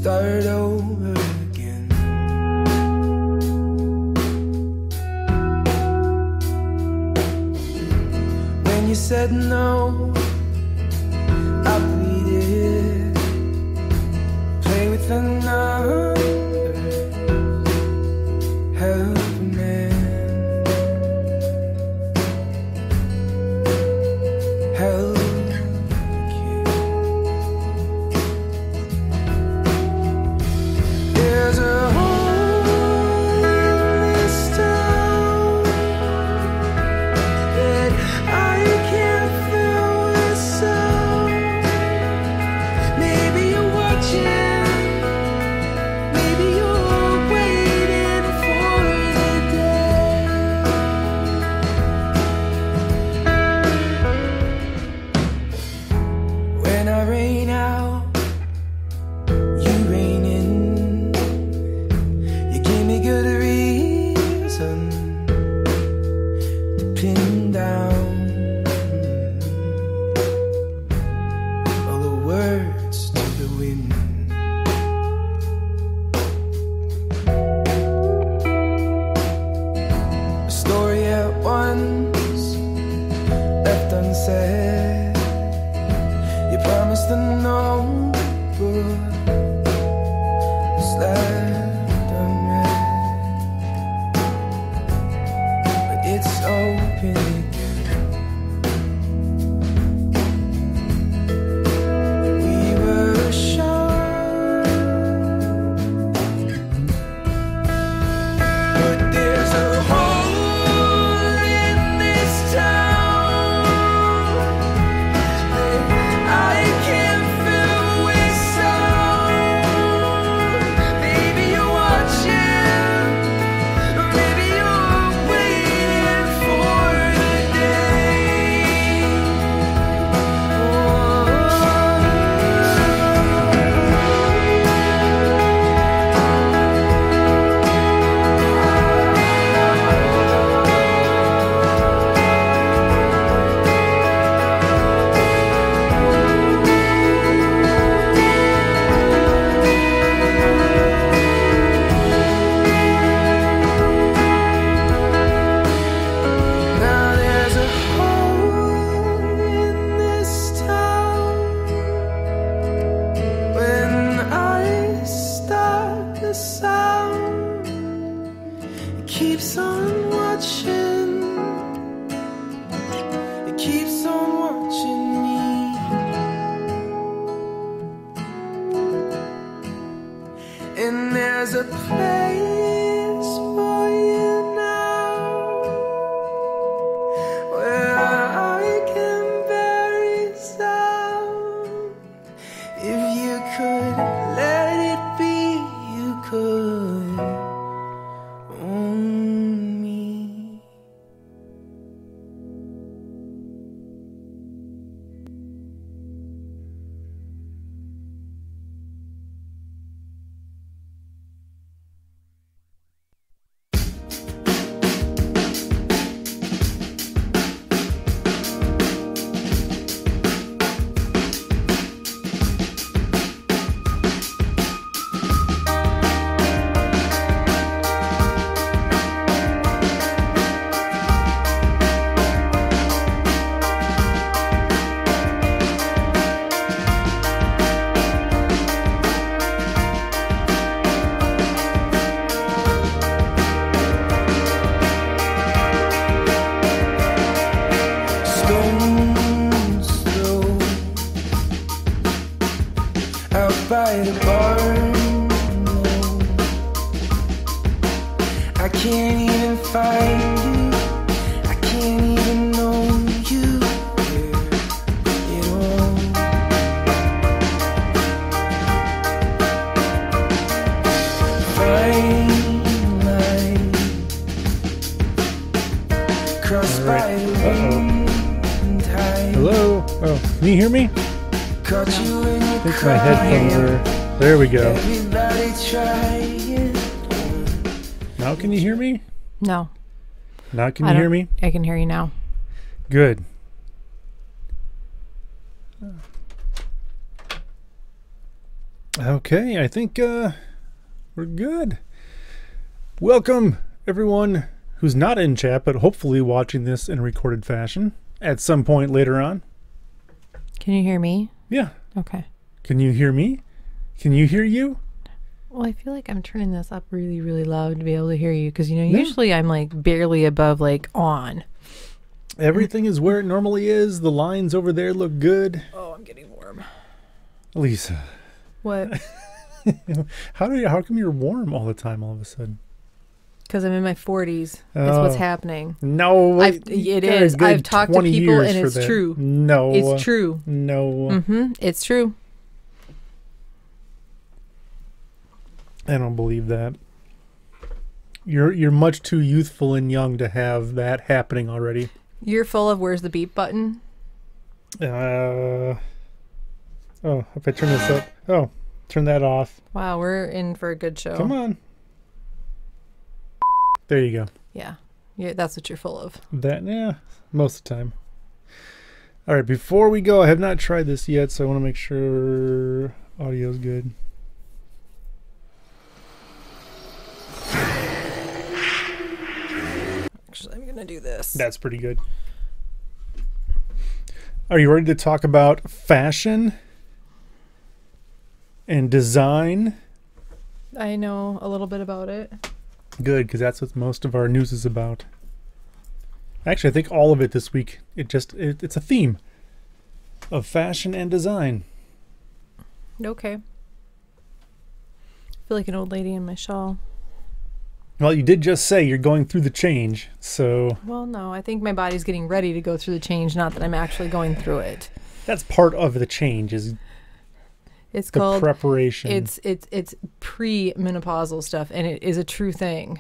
start over again. When you said no, I pleaded, play with another, help a man, help. There's a hole in this town that I can't fill with sound. Maybe you're watching, maybe you're waiting for the day when I rain out, you rain in. Good reason to pin down all the words to the wind. A story at once left unsaid. You promised to know, but was left unread. It's open again. We were sure, but there's a hole in this town that I can't fill with sound. Maybe you're watching, maybe you're waiting for the day. Now there's a hole in this town. When I start the sound, it keeps on watching. It keeps on watching me. And there's a place for you now where I can bury sound. If you could let it be, you could own me. Stones throw out by the barn. I can't even find you. I can't even know you at all. Fine line crossed by the wind tide. Hello? Oh, can you hear me? Caught you in your I think my headphones are... There we go. Everybody trying. Now can you hear me? No. Now can you hear me? I can hear you now. Good. Okay, I think we're good. Welcome, everyone who's not in chat, but hopefully watching this in a recorded fashion at some point later on. Can you hear me? Yeah. Okay. Can you hear me? Can you hear you? Well, I feel like I'm turning this up really, really loud to be able to hear you because, usually I'm like barely above like on. Everything is where it normally is. The lines over there look good. Oh, I'm getting warm. Alisa. What? How come you're warm all the time all of a sudden? Because I'm in my 40s. That's what's happening. No. It is. I've talked to people and it's true. No. It's true. No. It's true. I don't believe that. You're much too youthful and young to have that happening already. You're full of where's the beep button? Oh, if I turn this up. Oh, turn that off. Wow, we're in for a good show. Come on. There you go. Yeah, that's what you're full of. Yeah, most of the time. All right, before we go, I have not tried this yet, so I want to make sure audio's good. Actually, I'm going to do this. That's pretty good. Are you ready to talk about fashion and design? I know a little bit about it. Good, because that's what most of our news is about. Actually, I think all of it this week, it's a theme of fashion and design. Okay. I feel like an old lady in my shawl. Well, you did just say you're going through the change, so... Well, no, I think my body's getting ready to go through the change, not that I'm actually going through it. That's part of the change, it's the called preparation. It's pre-menopausal stuff, and it is a true thing.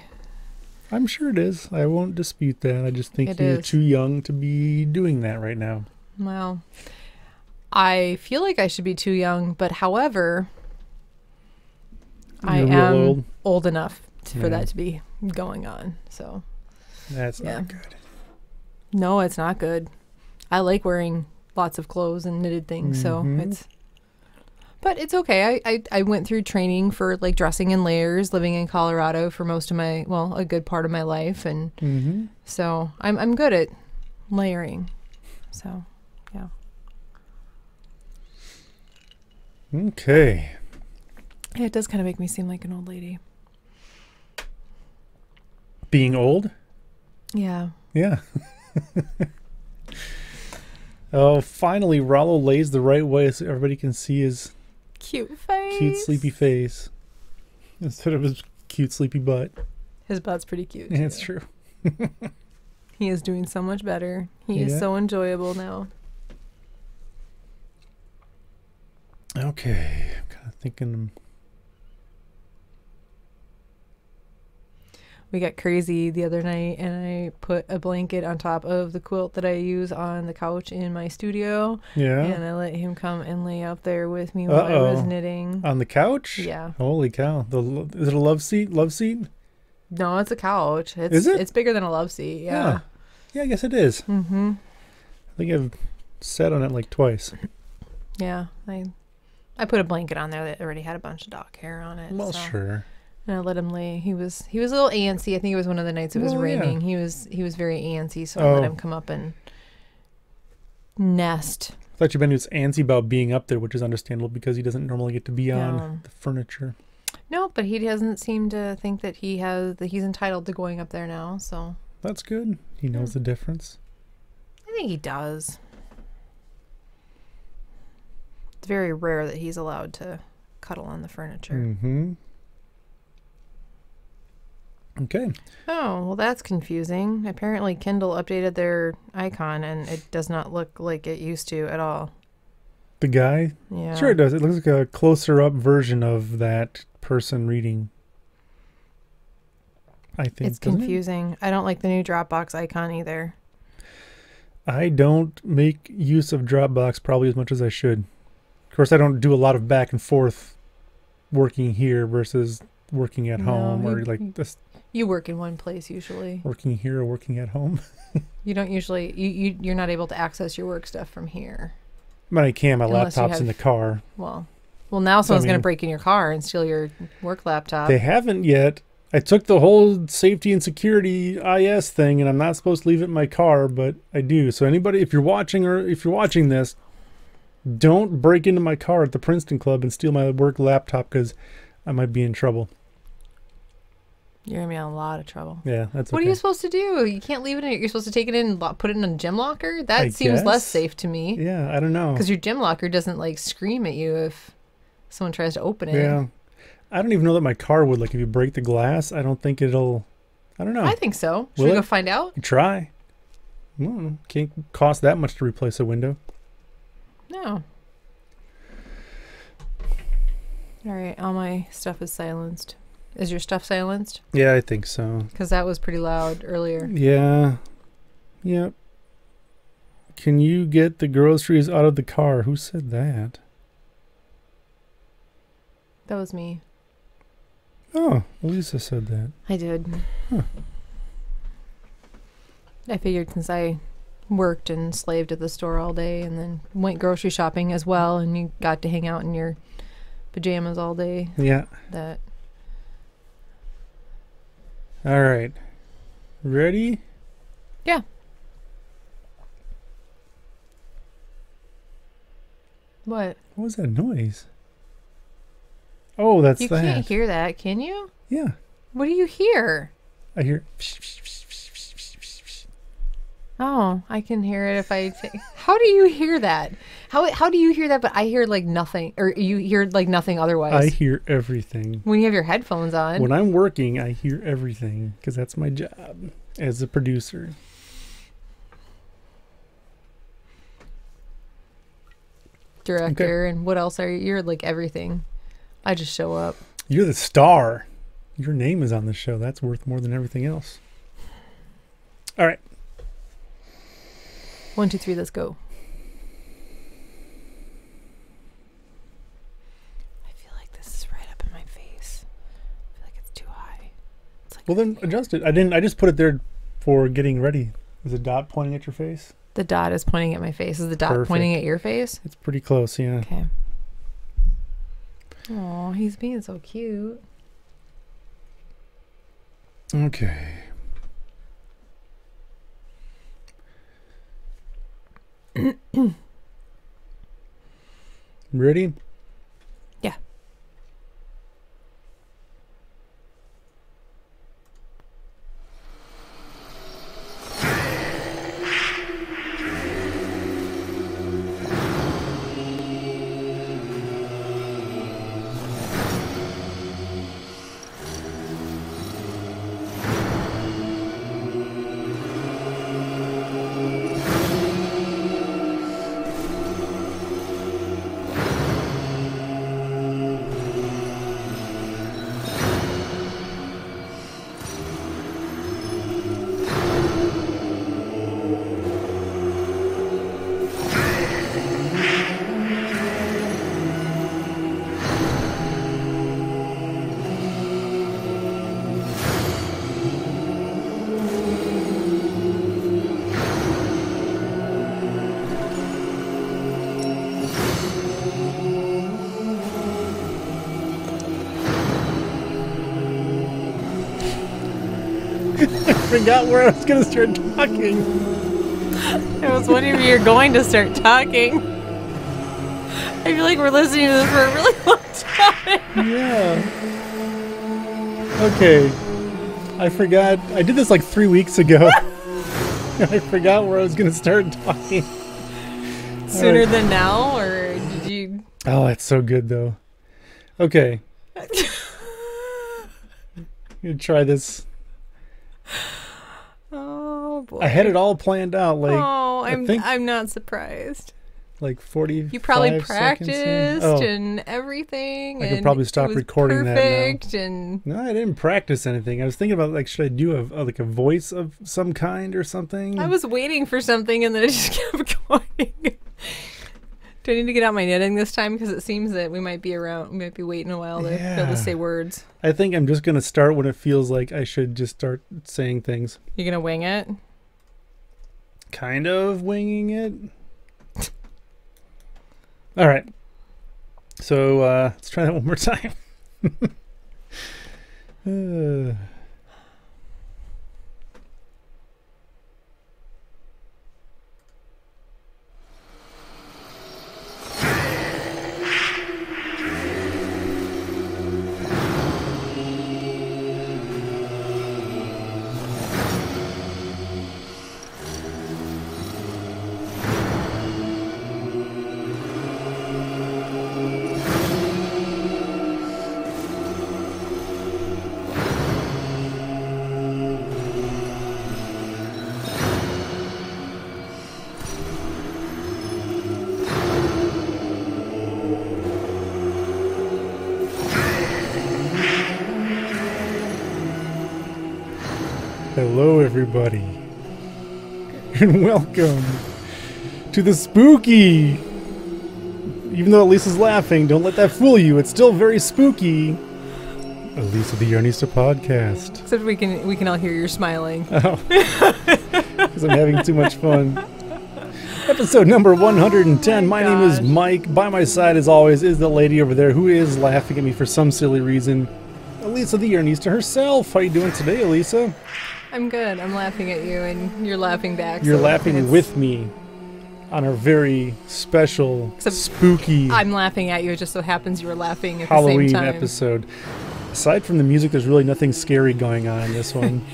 I'm sure it is. I won't dispute that. I just think It you're is. too young to be doing that right now. Well, I feel like I should be too young, but however, I You're real am old enough for that to be going on. So that's not good. No, it's not good. I like wearing lots of clothes and knitted things, so but it's okay. I went through training for like dressing in layers, living in Colorado for most of a good part of my life, and so I'm good at layering. So, yeah. Okay. Yeah, it does kind of make me seem like an old lady. Being old? Yeah. Yeah. Oh, finally, Rollo lays the right way so everybody can see his cute face. Cute, sleepy face. Instead of his cute, sleepy butt. His butt's pretty cute. Yeah, it's true. He is doing so much better. He is so enjoyable now. Okay. I'm kind of thinking... We got crazy the other night, and I put a blanket on top of the quilt that I use on the couch in my studio. Yeah. And I let him come and lay up there with me while I was knitting. On the couch? Yeah. Holy cow. Is it a love seat? Love seat? No, it's a couch. Is it? It's bigger than a love seat. Yeah. Yeah, I guess it is. Mm-hmm. I think I've sat on it like twice. Yeah. I put a blanket on there that already had a bunch of dog hair on it. Well, sure. And I let him lay. He was a little antsy. I think it was one of the nights it was raining. Yeah. He was very antsy, so I let him come up and nest. I thought you meant he was antsy about being up there, which is understandable because he doesn't normally get to be on the furniture. No, but he doesn't seem to think that he's entitled to going up there now. So that's good. He knows the difference. I think he does. It's very rare that he's allowed to cuddle on the furniture. Mm-hmm. Okay. Oh, well, that's confusing. Apparently, Kindle updated their icon, and it does not look like it used to at all. The guy? Yeah. Sure it does. It looks like a closer-up version of that person reading. I think it's confusing. I don't like the new Dropbox icon either. I don't make use of Dropbox probably as much as I should. Of course, I don't do a lot of back and forth working here versus working at home or like this. You work in one place usually. Working here or working at home. You don't usually, you're not able to access your work stuff from here. But I can. My laptop's in the car. Well, Well, now someone's going mean- to break in your car and steal your work laptop. They haven't yet. I took the whole safety and security IS thing, and I'm not supposed to leave it in my car, but I do. So anybody, if you're watching this, don't break into my car at the Princeton Club and steal my work laptop, because I might be in trouble. You're going to be in a lot of trouble. Yeah, that's okay. What are you supposed to do? You can't leave it in. You're supposed to take it in and put it in a gym locker? That I seems less guess. safe to me. Yeah, I don't know. Because your gym locker doesn't like scream at you if someone tries to open it. Yeah. I don't even know that my car would. Like, if you break the glass, I don't think it'll... I don't know. I think so. Should Will we go it? find out? Try. Can't cost that much to replace a window. No. All right. All my stuff is silenced. Is your stuff silenced? Yeah, I think so. Because that was pretty loud earlier. Yeah. Yep. Can you get the groceries out of the car? Who said that? That was me. Oh, Alisa said that. I did. Huh. I figured since I worked and slaved at the store all day and then went grocery shopping as well, and you got to hang out in your pajamas all day, Yeah. that... All right. Ready? Yeah. What? What was that noise? Oh, that's You that. can't hear that, can you? Yeah. What do you hear? I hear... Oh, I can hear it if I take... How do you hear that? How do you hear that, but I hear like nothing, or you hear like nothing otherwise? I hear everything. When you have your headphones on. When I'm working, I hear everything, because that's my job as a producer. Director, and what else are you? You're like everything. I just show up. You're the star. Your name is on the show. That's worth more than everything else. All right. 1, 2, 3, let's go. I feel like this is right up in my face. I feel like it's too high. It's like Well, then adjust it. I just put it there for getting ready. Is a dot pointing at your face? the dot is pointing at my face. Is the dot Perfect. pointing at your face? It's pretty close, yeah. Okay. Oh, he's being so cute. Okay. Ready? Yeah. I forgot where I was going to start talking. I was wondering if you're going to start talking. I feel like we're listening to this for a really long time. Yeah. Okay. I forgot. I did this like 3 weeks ago. I forgot where I was going to start talking. Sooner right. than now, or did you? Oh, that's so good though. Okay. You try this. Oh boy. I had it all planned out. Like, Oh, I think I'm not surprised. like 40. You probably seconds in. practiced Oh. and everything. I could and probably stop it was recording that now. perfect and No, I didn't practice anything. I was thinking about like, should I do like a voice of some kind or something? I was waiting for something and then it just kept going. Do I need to get out my knitting this time? Because it seems that we might be waiting a while to be able Yeah. to say words. I think I'm just gonna start when it feels like I should just start saying things. You're going to wing it? Kind of winging it. All right. So let's try that one more time. Hello, everybody, and welcome to the spooky. Even though Elisa's laughing, don't let that fool you. It's still very spooky. Alisa the Yarnista podcast. Except we can all hear you smiling. Oh, because I'm having too much fun. Episode number 110. My name is Mike. By my side, as always, is the lady over there who is laughing at me for some silly reason. Alisa the Yarnista herself. How you doing today, Alisa? I'm good. I'm laughing at you, and you're laughing back. You're laughing with me on our very special, spooky I'm laughing at you. It just so happens you were laughing at Halloween the same time. episode. Aside from the music, there's really nothing scary going on in this one.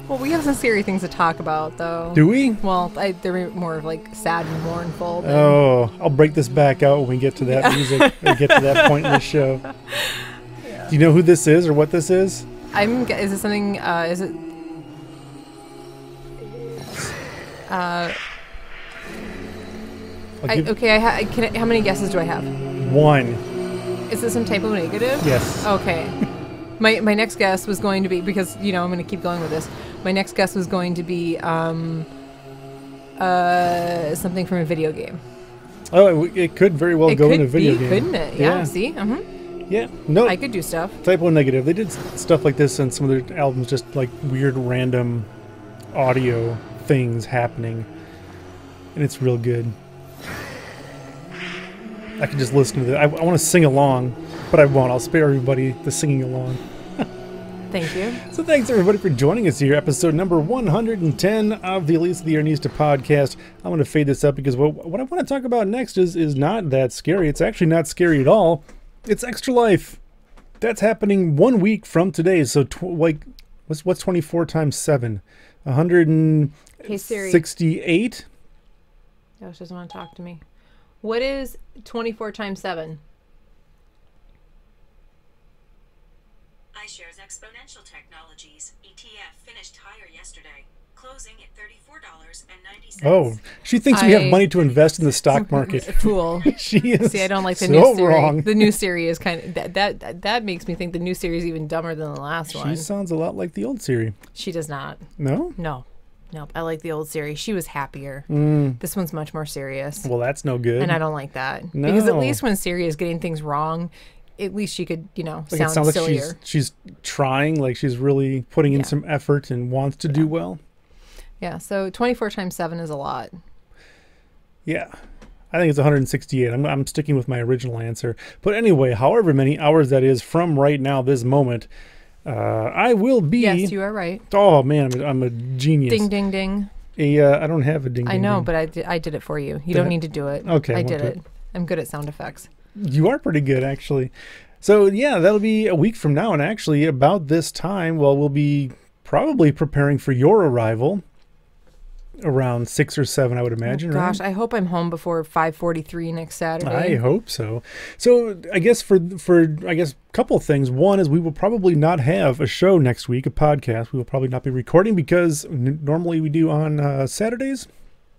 Well, we have some scary things to talk about, though. Do we? Well, they're more of like sad and mournful. Oh, I'll break this back out when we get to that music, or get to that point in the show. Yeah. Do you know who this is or what this is? Is it something? Is it? How many guesses do I have? One. Is it some type of negative? Yes. Okay. My next guess was going to be, because I'm going to keep going with this. My next guess was going to be something from a video game. Oh, it could very well go in a video game, couldn't it? Yeah. See. Yeah. No. I could do stuff. Typo negative. They did stuff like this on some of their albums, just like weird random audio things happening, and it's real good. I can just listen to it. I want to sing along, but I won't. I'll spare everybody the singing along. Thank you. So thanks everybody for joining us here. Episode number 110 of the Alisa the Yarnista podcast. I'm going to fade this up because what I want to talk about next is not that scary. It's actually not scary at all. It's Extra Life. That's happening 1 week from today. So what's 24 times 7? 168? No, she doesn't want to talk to me. What is 24 times 7? iShares Exponential Technologies ETF finished higher yesterday, closing at $34.90. Oh, she thinks we have money to invest in the stock market. Fool. She is. See, I don't like the so new series. wrong. The new series is kind of that makes me think the new series is even dumber than the last one. She sounds a lot like the old series. She does not. No? No. Nope, I like the old series. She was happier. This one's much more serious. Well, that's no good. And I don't like that. No. Because at least when Siri is getting things wrong, at least she could, like sound it sounds sillier. like she's trying, like she's really putting in some effort and wants to do well. Yeah, so 24 times 7 is a lot. Yeah. I think it's 168. I'm sticking with my original answer. But anyway, however many hours that is from right now, this moment, I will be... Yes, you are right. Oh, man, I'm a genius. Ding, ding, ding. I don't have a ding, ding, I know, ding. but I did it for you. You don't need to do it. Okay. I did it. I'm good at sound effects. You are pretty good, actually. So, yeah, that'll be a week from now. And actually, about this time, well, we'll be probably preparing for your arrival. Around 6 or 7, I would imagine. Oh, gosh, right? I hope I'm home before 5:43 next Saturday. I hope so. So I guess for a couple things. One is we will probably not have a show next week, a podcast. We will probably not be recording because normally we do on Saturdays.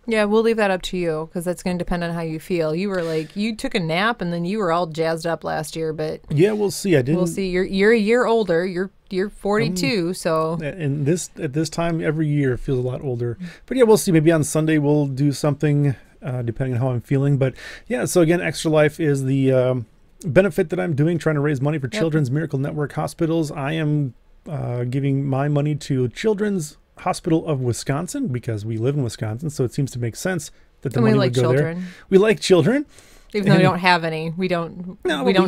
Yeah, we'll leave that up to you because that's going to depend on how you feel. You were like, you took a nap and then you were all jazzed up last year, but yeah, we'll see. We'll see. You're a year older. You're 42, so. And at this time every year it feels a lot older. But yeah, we'll see. Maybe on Sunday we'll do something depending on how I'm feeling. But yeah, so again, Extra Life is the benefit that I'm doing, trying to raise money for Children's Miracle Network hospitals. I am giving my money to Children's Hospital of Wisconsin because we live in Wisconsin, so it seems to make sense that the money would go there. We like children. Even though we don't have any, we don't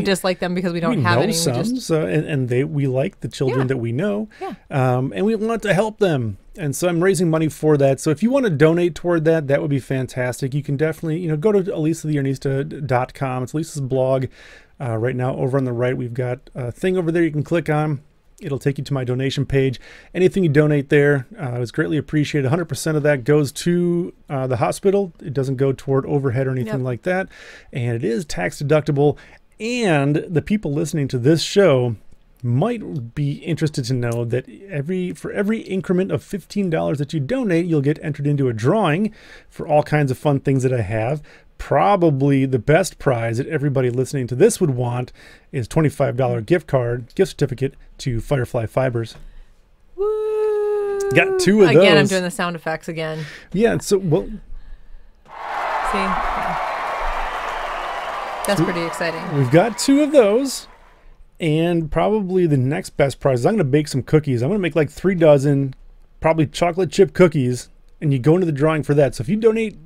dislike them because we don't have any. Some, we just... and we like the children that we know, Yeah. And we want to help them. And so I'm raising money for that. So if you want to donate toward that, that would be fantastic. You can definitely, go to AlisaTheYarnista.com. It's Lisa's blog. Right now, over on the right, we've got a thing over there you can click on. It'll take you to my donation page. Anything you donate there is greatly appreciated. 100% of that goes to the hospital. It doesn't go toward overhead or anything like that. And it is tax deductible. And the people listening to this show might be interested to know that for every increment of $15 that you donate, you'll get entered into a drawing for all kinds of fun things that I have. Probably the best prize that everybody listening to this would want is $25 gift certificate to Firefly Fibers. Woo! Got 2 of those. Again, I'm doing the sound effects again. Yeah, so well. See, that's pretty exciting. We've got 2 of those, and probably the next best prize is I'm going to bake some cookies. I'm going to make like 3 dozen, probably chocolate chip cookies, and you go into the drawing for that. So if you donate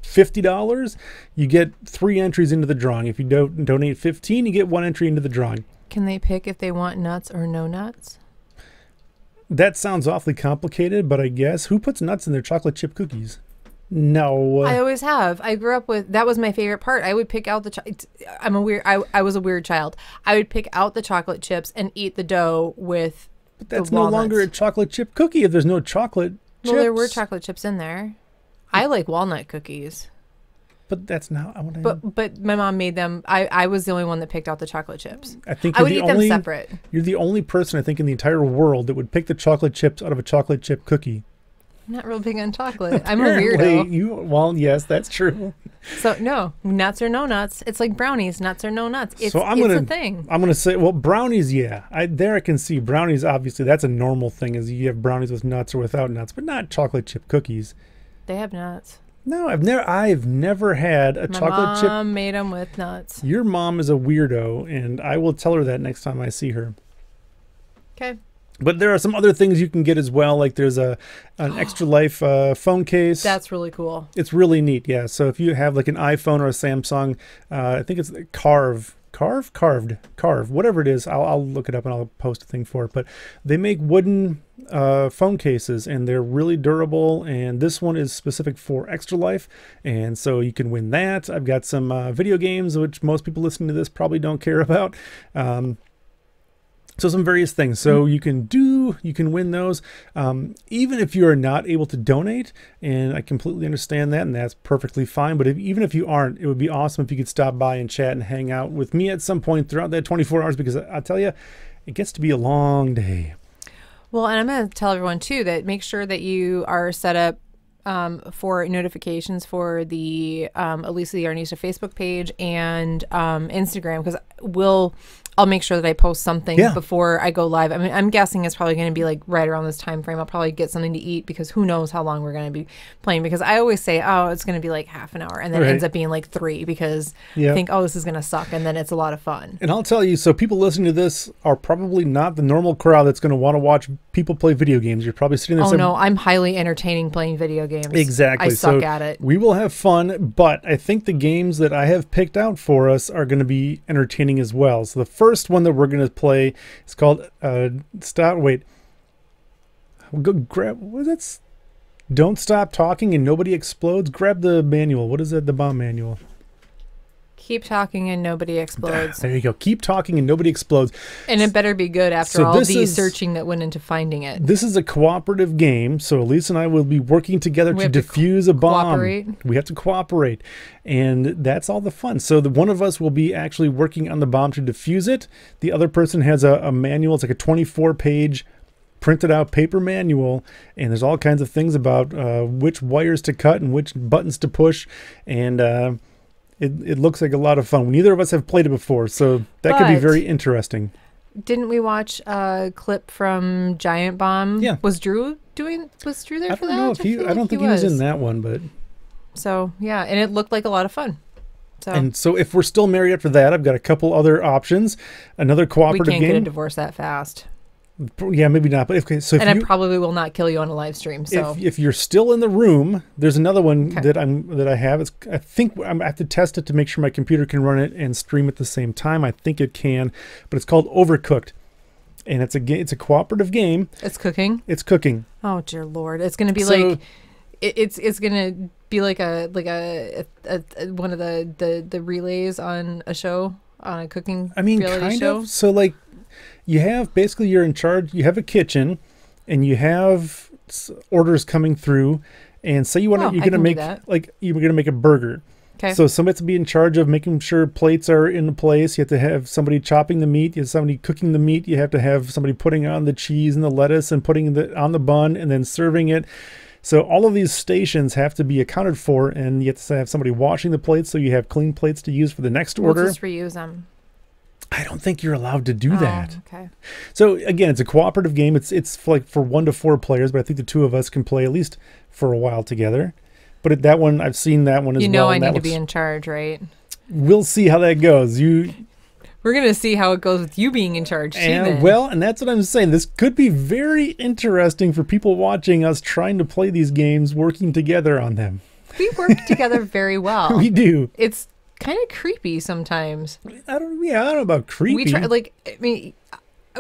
$50, you get 3 entries into the drawing. If you donate $15, you get 1 entry into the drawing. Can they pick if they want nuts or no nuts? That sounds awfully complicated, but I guess who puts nuts in their chocolate chip cookies? No. I always have. I grew up with, that was my favorite part. I would pick out I was a weird child. I would pick out the chocolate chips and eat the dough with But that's no longer a chocolate chip cookie if there's no chocolate chips. Well, there were chocolate chips in there. I like walnut cookies. But that's not. But my mom made them. I was the only one that picked out the chocolate chips. I think I would eat them separate. You're the only person I think in the entire world that would pick the chocolate chips out of a chocolate chip cookie. I'm not real big on chocolate. I'm a weirdo. Well, yes, that's true. So no, nuts or no nuts. It's like brownies, nuts or no nuts. It's a thing. I'm gonna say, well, brownies, yeah. I can see brownies. Obviously, that's a normal thing. Is you have brownies with nuts or without nuts, but not chocolate chip cookies. They have nuts. No, I've never had a chocolate chip. My mom made them with nuts. Your mom is a weirdo, and I will tell her that next time I see her. Okay. But there are some other things you can get as well. Like there's an Extra Life phone case. That's really cool. It's really neat, yeah. So if you have like an iPhone or a Samsung, I think it's carved, whatever it is. I'll look it up and I'll post a thing for it. But they make wooden phone cases, and they're really durable. And this one is specific for Extra Life, and so you can win that. I've got some video games, which most people listening to this probably don't care about. So some various things. So you can win those. Even if you are not able to donate, and I completely understand that, and that's perfectly fine. But even if you aren't, it would be awesome if you could stop by and chat and hang out with me at some point throughout that 24 hours, because I tell you, it gets to be a long day. Well, and I'm going to tell everyone too that make sure that you are set up for notifications for the Alisa the Yarnista Facebook page and Instagram, because I'll make sure that I post something before I go live. I mean, I'm guessing it's probably going to be like right around this time frame. I'll probably get something to eat, because who knows how long we're going to be playing, because I always say, oh, it's going to be like half an hour, and then it ends up being like 3, because I think, oh, this is going to suck, and then it's a lot of fun. And I'll tell you, so people listening to this are probably not the normal crowd that's going to want to watch people play video games. You're probably sitting there saying, no, I'm highly entertaining playing video games. Exactly. I suck at it. We will have fun, but I think the games that I have picked out for us are going to be entertaining as well. So the first one that we're going to play is called Don't Stop Talking and Nobody Explodes. Grab the manual. What is it? The bomb manual. Keep talking and nobody explodes. There you go. Keep talking and nobody explodes. And it better be good after all the searching that went into finding it. This is a cooperative game, so Elise and I will be working together to defuse a bomb. We have to cooperate, and that's all the fun. So one of us will be actually working on the bomb to defuse it. The other person has a manual. It's like a 24-page printed out paper manual, and there's all kinds of things about which wires to cut and which buttons to push, and It looks like a lot of fun. Neither of us have played it before, so that could be very interesting. Didn't we watch a clip from Giant Bomb? Yeah. Was Drew there for that? I don't think he was in that one, but. So, yeah, and it looked like a lot of fun. So if we're still married after that, I've got a couple other options. Another cooperative game. We can't get a divorce that fast. Yeah, maybe not. But okay, so if And I you, probably will not kill you on a live stream. So if you're still in the room, there's another one Okay. that I have. I think I have to test it to make sure my computer can run it and stream at the same time. I think it can, but it's called Overcooked, and it's a cooperative game. it's cooking. It's cooking. Oh dear Lord, it's gonna be So- like it's gonna be like a one of the relays on a show, on a cooking I mean, reality kind show. of. So like, you have basically you're in charge. You have a kitchen, and you have orders coming through. And say you want to, Oh, you're I gonna can do make that. like you're gonna make a burger. Okay. So somebody has to be in charge of making sure plates are in place. You have to have somebody chopping the meat. You have somebody cooking the meat. You have to have somebody putting on the cheese and the lettuce and putting it on the bun and then serving it. So all of these stations have to be accounted for, and you have to have somebody washing the plates so you have clean plates to use for the next We'll order. just reuse them. I don't think you're allowed to do that. Okay. So again, it's a cooperative game. It's like for 1 to 4 players, but I think the two of us can play at least for a while together. But that one, I've seen that one as well. You know, I and need that to be looks- in charge, right? We'll see how that goes. We're gonna see how it goes with you being in charge too. Then. And that's what I'm saying. This could be very interesting for people watching us trying to play these games, working together on them. We work together very well. We do. It's kind of creepy sometimes. I don't know about creepy. We try, like, I mean,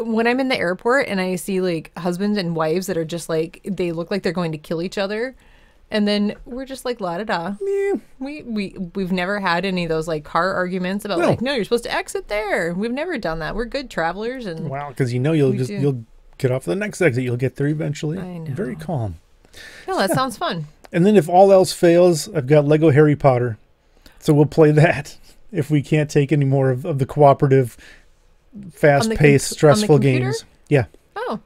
when I'm in the airport and I see like husbands and wives that are just like, they look like they're going to kill each other, and then we're just like la da da. Yeah. We've never had any of those like car arguments about No. like, no, you're supposed to exit there. We've never done that. We're good travelers, and Wow, because you'll We do. you'll get off the next exit. You'll get there eventually. I know. Very calm. no, that sounds fun. And then if all else fails, I've got Lego Harry Potter. So we'll play that if we can't take any more of the cooperative, fast-paced, on the stressful computer? games. Yeah. Oh,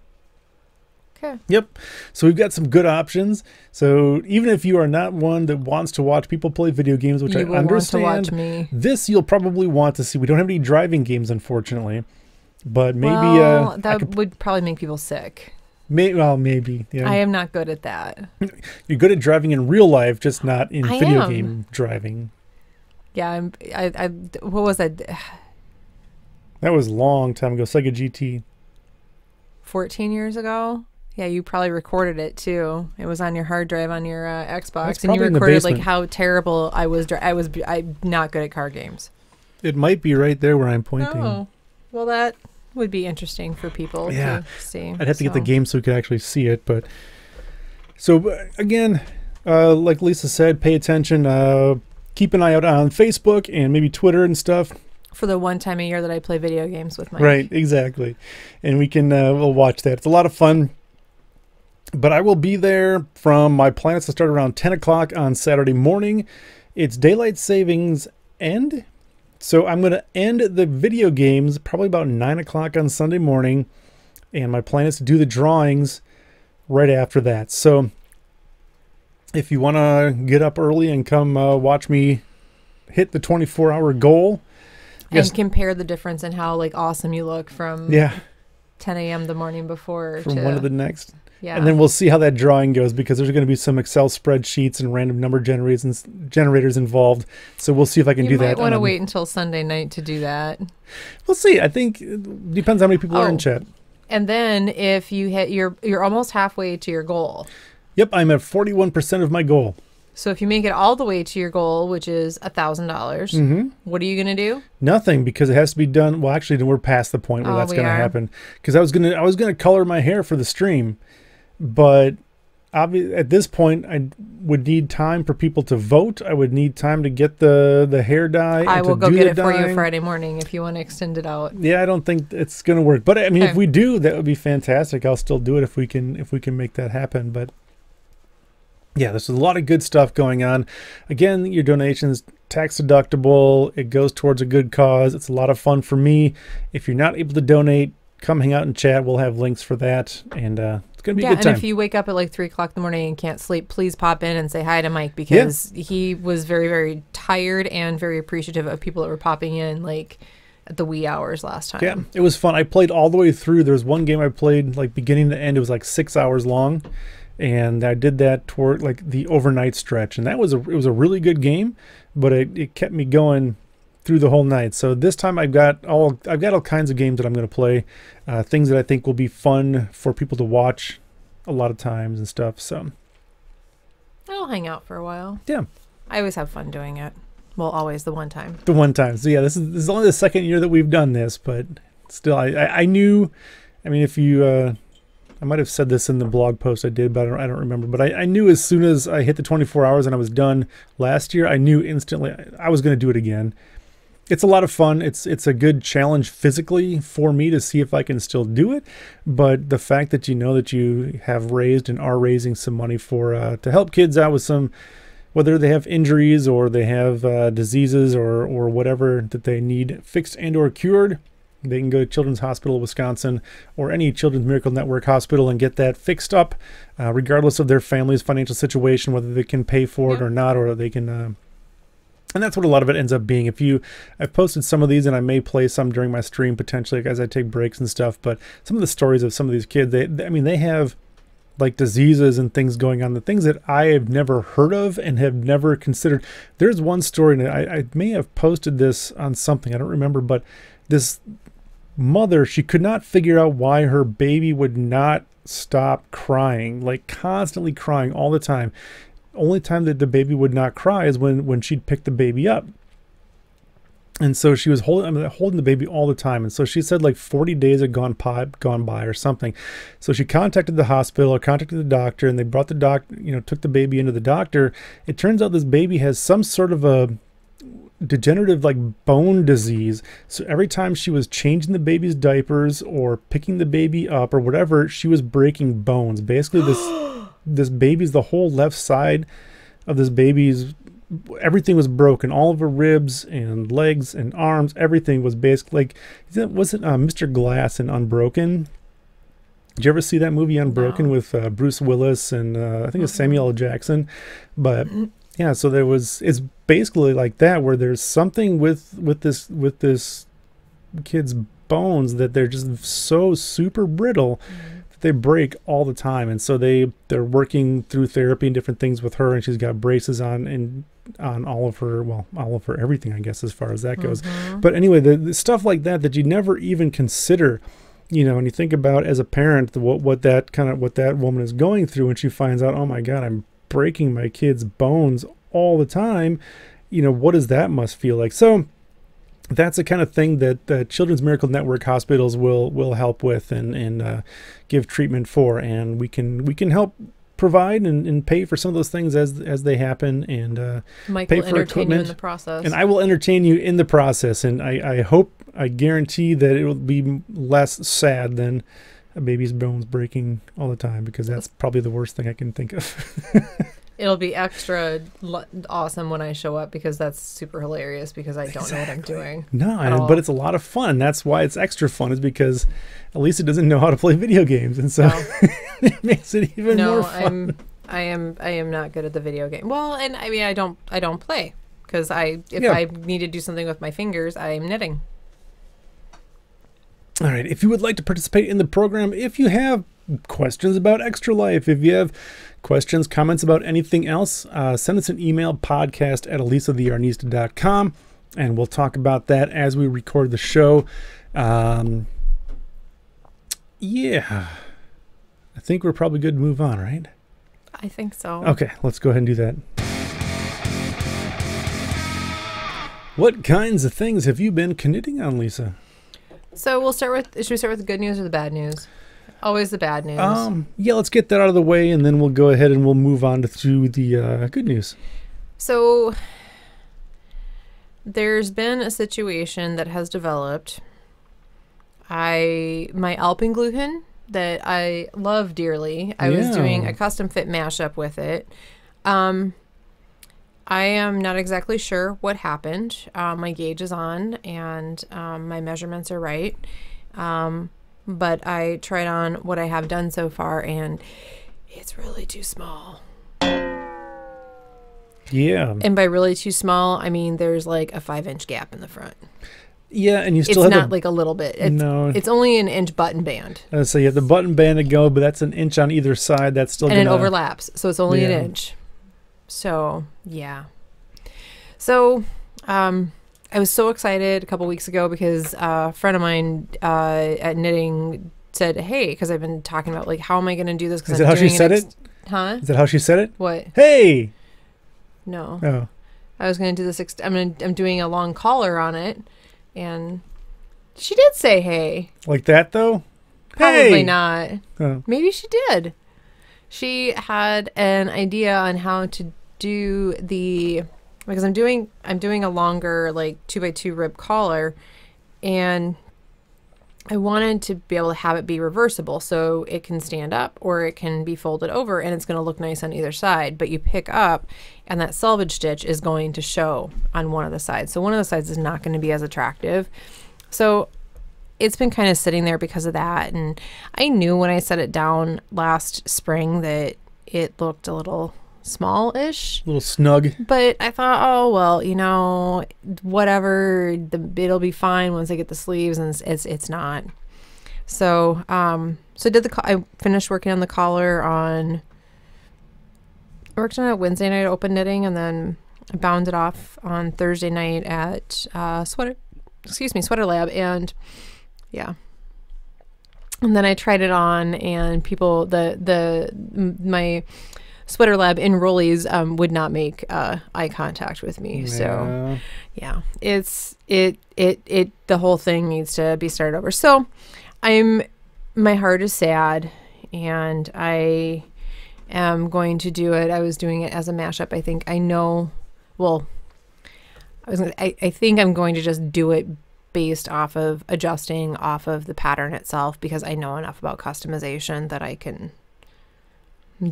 okay. Yep. So we've got some good options. So even if you are not one that wants to watch people play video games, which You I will understand, want to watch me. this you'll probably want to see. We don't have any driving games, unfortunately. But maybe well, I that could, would probably make people sick. maybe. Yeah. I am not good at that. You're good at driving in real life, just not in I video am. game driving. Yeah, I what was that? That was a long time ago. Sega GT. 14 years ago? Yeah, you probably recorded it too. It was on your hard drive on your Xbox, That's and you probably in the recorded like basement. how terrible I was. I'm not good at car games. It might be right there where I'm pointing. Oh, well, that would be interesting for people Yeah. to see. I'd have to get the So, game so we could actually see it. But so again, like Lisa said, pay attention. Keep an eye out on Facebook and maybe Twitter and stuff. for the one time a year that I play video games with Mike. Right, exactly. And we can we'll watch that. It's a lot of fun. But I will be there from my plans to start around 10 o'clock on Saturday morning. It's daylight savings end. So I'm going to end the video games probably about 9 o'clock on Sunday morning. And my plan is to do the drawings right after that. So if you want to get up early and come watch me hit the 24-hour goal. And compare the difference in how like awesome you look from Yeah, 10 a.m. the morning before from to one to the next. yeah. And then we'll see how that drawing goes, because there's going to be some Excel spreadsheets and random number generators involved. So we'll see if I can you do might that. want to wait until Sunday night to do that. We'll see. I think it depends how many people are in Oh. chat. And then if you hit you're almost halfway to your goal. Yep, I'm at 41% of my goal. So if you make it all the way to your goal, which is $1,000, what are you gonna do? Nothing, because it has to be done. Well, actually, we're past the point where Oh, that's we going to are? happen. Because I was gonna color my hair for the stream, but at this point, I would need time for people to vote. I would need time to get the hair dye. I and will to go do get the it for you dyeing. Friday morning if you want to extend it out. Yeah, I don't think it's going to work. But I mean, Okay. if we do, that would be fantastic. I'll still do it if we can make that happen. But yeah, there's a lot of good stuff going on. Again, your donations tax deductible. It goes towards a good cause. It's a lot of fun for me. If you're not able to donate, come hang out and chat. We'll have links for that, and it's going to be a Yeah, good and time. if you wake up at like 3 o'clock in the morning and can't sleep, please pop in and say hi to Mike, because he was very, very tired and very appreciative of people that were popping in like at the wee hours last time. Yeah, it was fun. I played all the way through. There was one game I played like beginning to end. It was like 6 hours long. And I did that toward like the overnight stretch, and it was a really good game, but it kept me going through the whole night. So this time I've got all kinds of games that I'm going to play, things that I think will be fun for people to watch a lot of times and stuff. So I'll hang out for a while. yeah, I always have fun doing it. Well, always the one time. the one time. So yeah, this is only the second year that we've done this, but still, I knew. I mean, if you, I might have said this in the blog post I did, but I don't remember. But I knew as soon as I hit the 24 hours and I was done last year, I knew instantly I was going to do it again. It's a lot of fun. It's a good challenge physically for me to see if I can still do it. But the fact that you know that you have raised and are raising some money for to help kids out with some, whether they have injuries or they have diseases or whatever that they need fixed and or cured, they can go to Children's Hospital of Wisconsin or any Children's Miracle Network hospital and get that fixed up, regardless of their family's financial situation, whether they can pay for it or not, or they can. And that's what a lot of it ends up being. I've posted some of these, and I may play some during my stream potentially as I take breaks and stuff. But some of the stories of some of these kids, they have like diseases and things going on, the things that I have never heard of and have never considered. There's one story, and I may have posted this on something, I don't remember, but this mother, she could not figure out why her baby would not stop crying, like constantly crying all the time. Only time that the baby would not cry is when she'd pick the baby up. And so she was holding the baby all the time. And so she said like 40 days had gone by or something. So she contacted the hospital or contacted the doctor, and they brought the doctor, took the baby into the doctor. It turns out this baby has some sort of a degenerative like bone disease. So every time she was changing the baby's diapers or picking the baby up or whatever, she was breaking bones. Basically this baby's, the whole left side of this baby's, everything was broken. All of her ribs and legs and arms, everything was basically like, wasn't Mr. Glass in Unbroken? Did you ever see that movie Unbroken with Bruce Willis and I think it's Samuel L. Jackson? But yeah, so it's basically like that, where there's something with this kid's bones that they're just so super brittle that they break all the time. And so they're working through therapy and different things with her, and she's got braces on all of her everything, I guess, as far as that goes. But anyway, the stuff like that you never even consider, and you think about as a parent what that woman is going through, and she finds out, oh my God, I'm breaking my kid's bones all the time. What does that must feel like? So that's the kind of thing that the Children's Miracle Network hospitals will help with and give treatment for, and we can help provide and pay for some of those things as they happen, and Mike pay will for entertain you equipment in the process. And I will entertain you in the process, and I guarantee that it will be less sad than a baby's bones breaking all the time, because that's probably the worst thing I can think of. It'll be extra awesome when I show up, because that's super hilarious, because I don't know what I'm doing. No, but it's a lot of fun. That's why it's extra fun, is because Alisa doesn't know how to play video games, and so it makes it even more fun. I am not good at the video game. Well, and I mean, I don't play, because I need to do something with my fingers, I'm knitting. All right, if you would like to participate in the program, if you have questions about Extra Life, if you have questions, comments about anything else, send us an email, podcast@alisattheyarnista.com, and we'll talk about that as we record the show. Yeah, I think we're probably good to move on, right? I think so. Okay, let's go ahead and do that. What kinds of things have you been knitting on, Lisa? So should we start with the good news or the bad news? Always the bad news. Yeah, let's get that out of the way, and then we'll go ahead and we'll move on to the good news. So there's been a situation that has developed. My Alpengluten that I love dearly. I was doing a custom fit mashup with it. I am not exactly sure what happened. My gauge is on, and my measurements are right. But I tried on what I have done so far, and it's really too small. Yeah. And by really too small, I mean there's like a 5-inch gap in the front. Yeah, and you still it's have not like a little bit. It's only an inch button band. So you have the button band to go, but that's an inch on either side. That's still and it overlaps, so it's only an inch. So yeah. So I was so excited a couple weeks ago because a friend of mine at knitting said, "Hey," because I've been talking about like how am I going to do this? Is that how she said it? Huh? Is that how she said it? What? Hey. No. Oh. I was going to do this. I'm doing a long collar on it, and she did say, "Hey." Like that though? Probably Hey! not. Oh. Maybe she did. She had an idea on how to do because I'm doing a longer like 2x2 rib collar, and I wanted to be able to have it be reversible so it can stand up or it can be folded over and it's going to look nice on either side. But you pick up and that selvage stitch is going to show on one of the sides. So one of the sides is not going to be as attractive. So it's been kind of sitting there because of that. And I knew when I set it down last spring that it looked a little small-ish. A little snug. But I thought, oh, well, whatever, it'll be fine once I get the sleeves, and it's not. So, I finished working on the collar I worked on it Wednesday night at Open Knitting, and then I bound it off on Thursday night at Sweater Lab, and yeah. And then I tried it on, and people, my Sweater Lab enrollees would not make eye contact with me. Yeah. So yeah, the whole thing needs to be started over. So my heart is sad, and I am going to do it. I was doing it as a mashup. I think I think I'm going to just do it based off of adjusting off of the pattern itself, because I know enough about customization that I can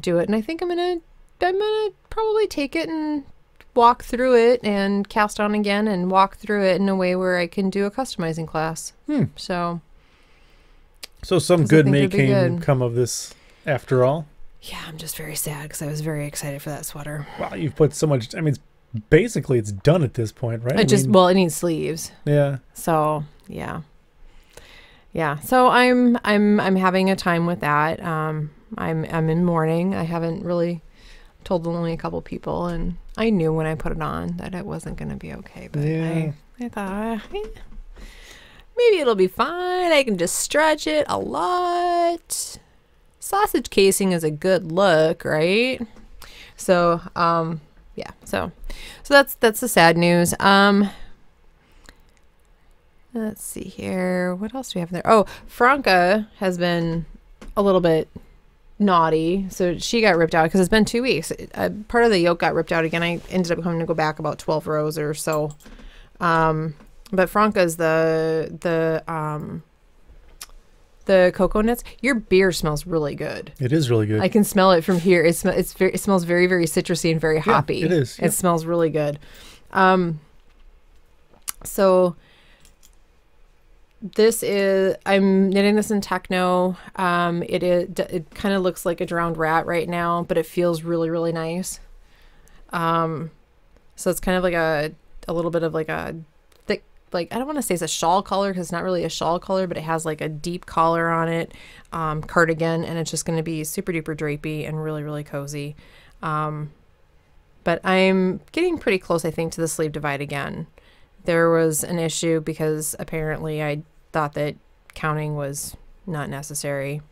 do it. And I think I'm gonna probably take it and walk through it and cast on again and walk through it in a way where I can do a customizing class. So some good may come of this after all. Yeah, I'm just very sad because I was very excited for that sweater. Wow, you've put so much. I mean, basically it's done at this point, right? It needs sleeves. Yeah. So yeah. So I'm having a time with that. I'm in mourning. I haven't really told only a couple people, and I knew when I put it on that it wasn't going to be okay. But yeah. I thought maybe it'll be fine. I can just stretch it a lot. Sausage casing is a good look, right? So yeah. So that's the sad news. Let's see here. What else do we have there? Oh, Franca has been a little bit naughty. So she got ripped out because it's been 2 weeks. Part of the yoke got ripped out again. I ended up having to go back about 12 rows or so. But Franca's the cocoa nuts. Your beer smells really good. It is really good. I can smell it from here. It smells very, very citrusy and very hoppy. Yeah, it is. Yep. It smells really good. So I'm knitting this in Techno. It kind of looks like a drowned rat right now, but it feels really, really nice. So it's kind of like a little bit of like a thick, like, I don't want to say it's a shawl collar because it's not really a shawl collar, but it has like a deep collar on it, cardigan, and it's just going to be super duper drapey and really, really cozy. But I'm getting pretty close, I think, to the sleeve divide again. There was an issue because apparently I thought that counting was not necessary.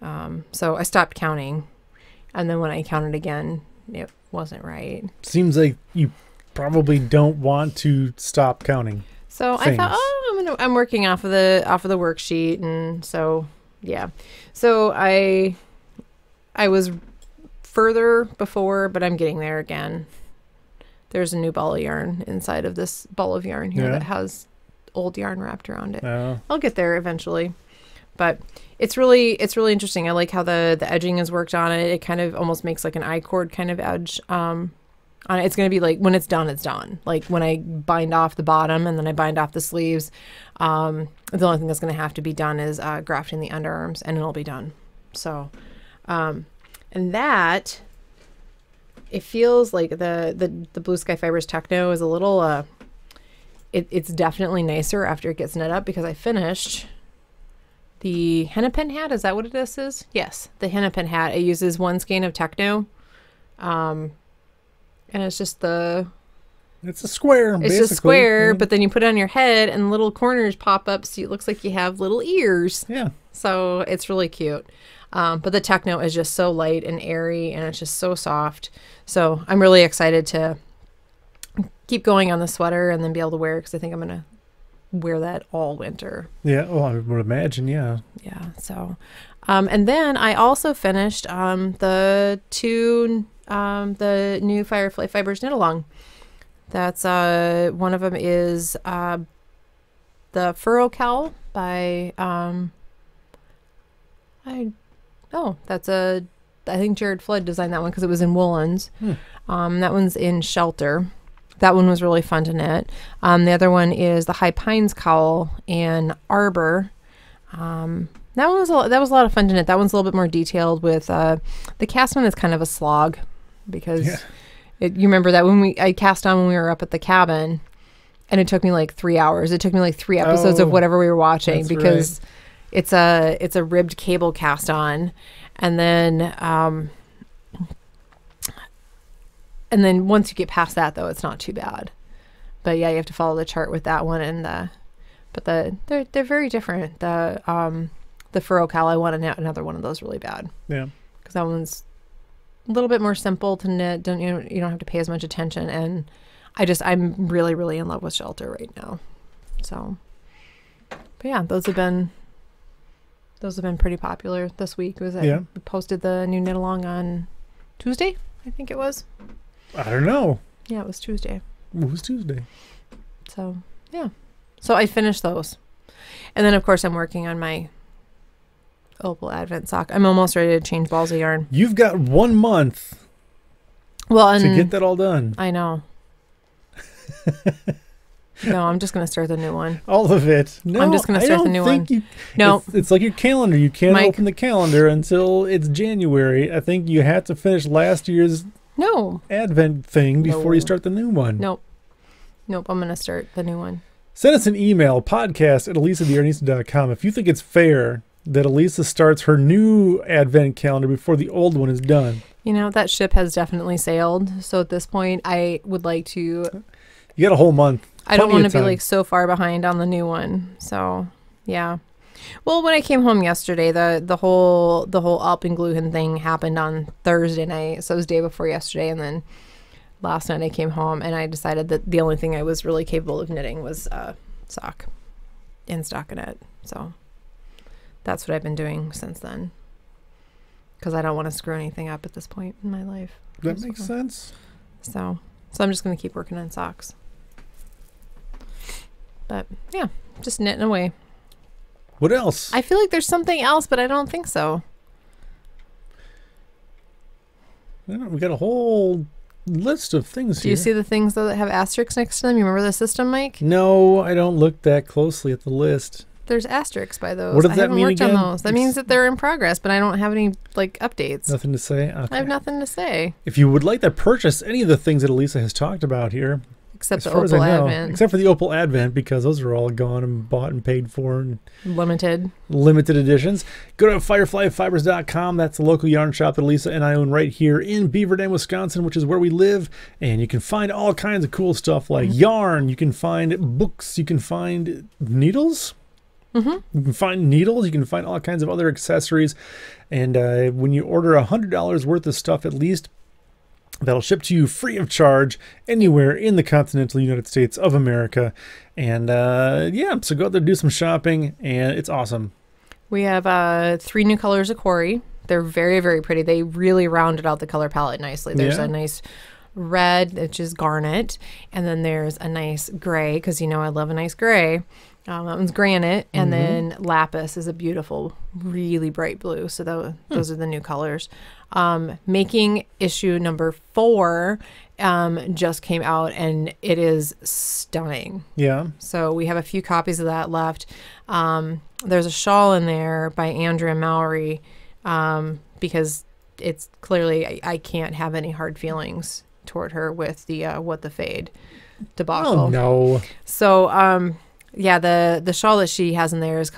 So I stopped counting. And then when I counted again, it wasn't right. Seems like you probably don't want to stop counting. So things. I thought, I'm working off of the worksheet. And so, yeah. So I was further before, but I'm getting there again. There's a new ball of yarn inside of this ball of yarn here that has old yarn wrapped around it. Oh. I'll get there eventually, but it's really interesting. I like how the edging is worked on it. It kind of almost makes like an I-cord kind of edge on it. It's going to be like when it's done, it's done. Like when I bind off the bottom and then I bind off the sleeves, the only thing that's going to have to be done is grafting the underarms, and it'll be done. So, and that. It feels like the Blue Sky Fibers Techno is a little, it's definitely nicer after it gets knit up because I finished the hennepin hat. Is that what this is? Yes, the hennepin hat. It uses one skein of Techno. And it's just the It's a square. It's just square, but then you put it on your head and little corners pop up, so it looks like you have little ears. Yeah. So it's really cute. But the Techno is just so light and airy, and it's just so soft. So I'm really excited to keep going on the sweater and then be able to wear it, because I think I'm going to wear that all winter. Yeah. Well, I would imagine. Yeah. Yeah. So, and then I also finished the new Firefly Fibers knit along. That's one of them is the Furrow Cowl by I think Jared Flood designed that one because it was in woolens. That one's in Shelter. That one was really fun to knit. The other one is the High Pines Cowl in Arbor. That was a lot of fun to knit. That one's a little bit more detailed. With the cast on is kind of a slog, because you remember that I cast on when we were up at the cabin, and it took me like 3 hours. It took me like 3 episodes of whatever we were watching, because it's a ribbed cable cast on, and then once you get past that, though, it's not too bad. But yeah, you have to follow the chart with that one, and they're very different. The Furrow Cowl, I want to knit another one of those really bad. Yeah, because that one's a little bit more simple to knit. You don't have to pay as much attention, and I'm really, really in love with Shelter right now. So, but yeah, those have been pretty popular this week. I posted the new knit along on Tuesday, I think it was. I don't know. Yeah, it was Tuesday. It was Tuesday. So yeah, so I finished those, and then of course I'm working on my Opal Advent sock. I'm almost ready to change balls of yarn. You've got 1 month. Well, to get that all done. I know. No, I'm just going to start the new one. All of it. No, I'm just going to start the new one. No. It's like your calendar. You can't open the calendar until it's January. I think you have to finish last year's Advent thing before you start the new one. Nope. I'm going to start the new one. Send us an email, podcast@AlisaTheYarnista.com, if you think it's fair that Alisa starts her new Advent calendar before the old one is done. You know, that ship has definitely sailed. So at this point, I would like to... You got a whole month. I don't want to be like so far behind on the new one. So, yeah. Well, when I came home yesterday, the whole Alpengluhen thing happened on Thursday night. So it was day before yesterday. And then last night I came home and I decided that the only thing I was really capable of knitting was sock in stockinette. So that's what I've been doing since then, because I don't want to screw anything up at this point in my life. That makes sense. So I'm just going to keep working on socks. But yeah, just knitting away. What else? I feel like there's something else, but I don't think so. We got a whole list of things here. Do you see the things, though, that have asterisks next to them? You remember the system, Mike? No, I don't look that closely at the list. There's asterisks by those. What does that mean again? I haven't worked on those. That means that they're in progress, but I don't have any updates. Nothing to say? Okay. I have nothing to say. If you would like to purchase any of the things that Elisa has talked about here, except the Opal Advent. Except for the Opal Advent, because those are all gone and bought and paid for. And limited editions. Go to fireflyfibers.com. That's the local yarn shop that Lisa and I own right here in Beaver Dam, Wisconsin, which is where we live. And you can find all kinds of cool stuff like yarn. You can find books. You can find needles. You can find needles. You can find all kinds of other accessories. And when you order $100 worth of stuff at least, that'll ship to you free of charge anywhere in the continental United States of America. And so go out there, do some shopping, and it's awesome. We have 3 new colors of Quarry. They're very, very pretty. They really rounded out the color palette nicely. There's a nice red, which is garnet, and then there's a nice gray, because I love a nice gray. That one's granite, and then lapis is a beautiful, really bright blue. So those are the new colors. Making issue number 4 just came out, and it is stunning. Yeah. So we have a few copies of that left. There's a shawl in there by Andrea Mowry, because it's clearly I can't have any hard feelings toward her with the What the Fade debacle. Oh no. So yeah, the shawl that she has in there it's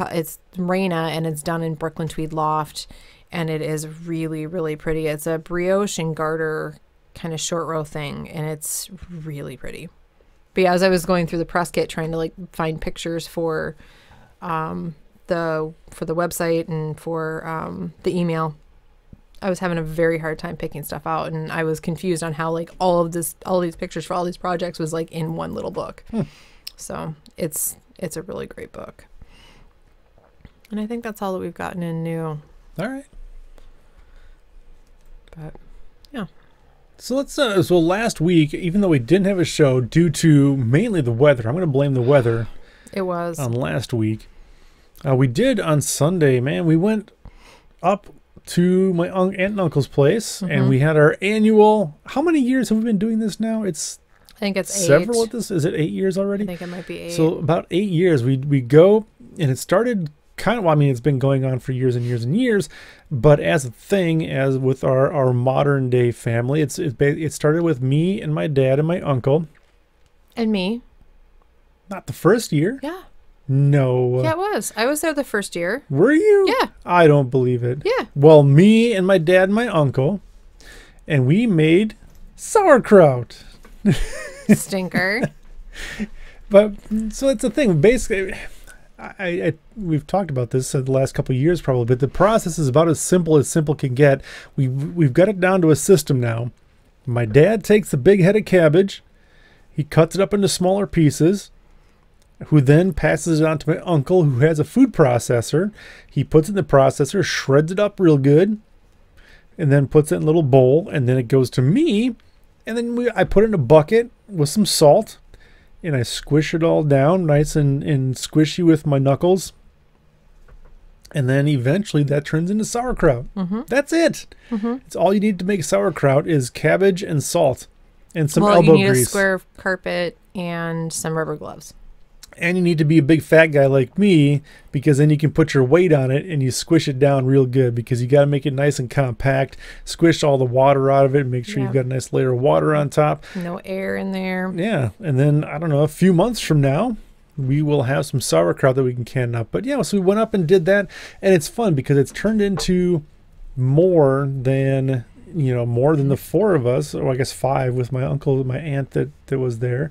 Raina, and it's done in Brooklyn Tweed Loft, and it is really, really pretty. It's a brioche and garter kind of short row thing, and it's really pretty. But yeah, as I was going through the press kit trying to like find pictures for the website and for the email, I was having a very hard time picking stuff out, and I was confused on how like all these pictures for all these projects was like in one little book. So it's a really great book. And I think that's all that we've gotten in new. All right. But yeah. So let's so last week, even though we didn't have a show due to mainly the weather, I'm going to blame the weather. It was on last week. We did on Sunday, man. We went up to my aunt and uncle's place, and we had our annual. How many years have we been doing this now? I think it's several 8. at this. Is it 8 years already? I think it might be 8. So about 8 years. We go, and it started kind of. Well, I mean, it's been going on for years and years and years. But as a thing, as with our modern day family, it started with me and my dad and my uncle. And me. Not the first year. Yeah. No. Yeah, it was. I was there the first year. Were you? Yeah. I don't believe it. Yeah. Well, me and my dad and my uncle, and we made sauerkraut. Stinker. But so it's a thing. Basically, we've talked about this the last couple of years probably, but the process is about as simple can get. We've got it down to a system now. My dad takes the big head of cabbage, he cuts it up into smaller pieces, who then passes it on to my uncle, who has a food processor. He puts it in the processor, shreds it up real good, and then puts it in a little bowl, and then it goes to me, and then I put it in a bucket with some salt, and I squish it all down nice and squishy with my knuckles. And then eventually that turns into sauerkraut. That's it. It's all you need to make sauerkraut is cabbage and salt and some elbow grease. You need a square carpet and some rubber gloves. And you need to be a big fat guy like me, because then you can put your weight on it and you squish it down real good, because you got to make it nice and compact, squish all the water out of it, and make sure you've got a nice layer of water on top. No air in there. Yeah. And then, I don't know, a few months from now, we will have some sauerkraut that we can can up. But yeah, so we went up and did that, and it's fun because it's turned into more than the 4 of us, or I guess 5 with my uncle and my aunt that was there.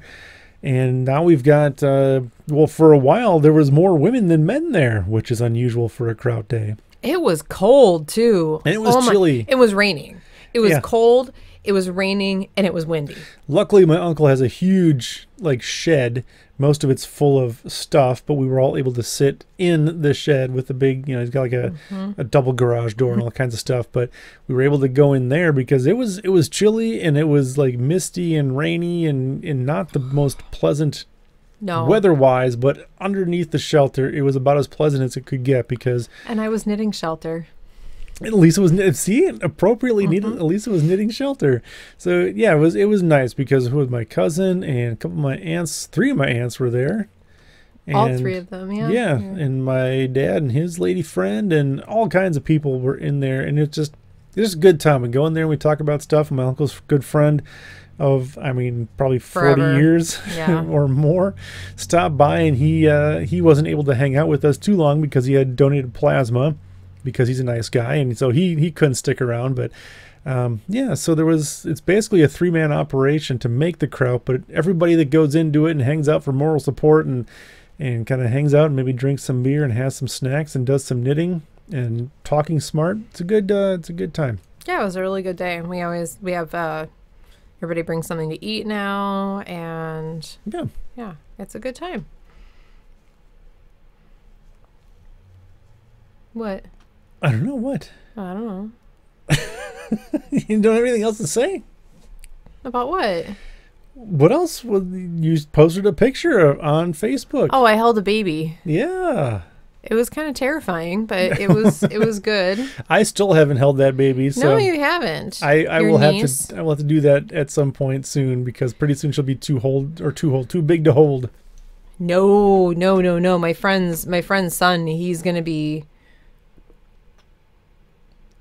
And now we've got, for a while, there was more women than men there, which is unusual for a kraut day. It was cold, too. And it was chilly. It was raining. It was cold, it was raining, and it was windy. Luckily, my uncle has a huge, shed. Most of it's full of stuff, but we were all able to sit in the shed with a big, he's got a double garage door and all kinds of stuff. But we were able to go in there because it was chilly, and it was misty and rainy and not the most pleasant weather-wise. But underneath the shelter, it was about as pleasant as it could get because. And I was knitting shelter. Elisa was appropriately needed. Elisa was knitting shelter, so yeah, it was nice because with my cousin and a couple of my aunts, 3 of my aunts were there. And, all 3 of them, yeah. And my dad and his lady friend and all kinds of people were in there, and it's just a good time. We go in there and we talk about stuff. And my uncle's good friend of, probably 40 Forever. years or more, stopped by, and he wasn't able to hang out with us too long because he had donated plasma. Because he's a nice guy, and so he couldn't stick around. But so it's basically a 3-man operation to make the kraut, but everybody that goes into it and hangs out for moral support and kind of hangs out and maybe drinks some beer and has some snacks and does some knitting and talking smart. It's a good time. Yeah, it was a really good day. We have everybody brings something to eat now, and yeah, it's a good time. What? I don't know what. I don't know. You don't have anything else to say? About what? What else? You posted a picture on Facebook. Oh, I held a baby. Yeah. It was kind of terrifying, but it was good. I still haven't held that baby. So no, you haven't. I will have to do that at some point soon, because pretty soon she'll be too big to hold. No. My friend's son, he's gonna be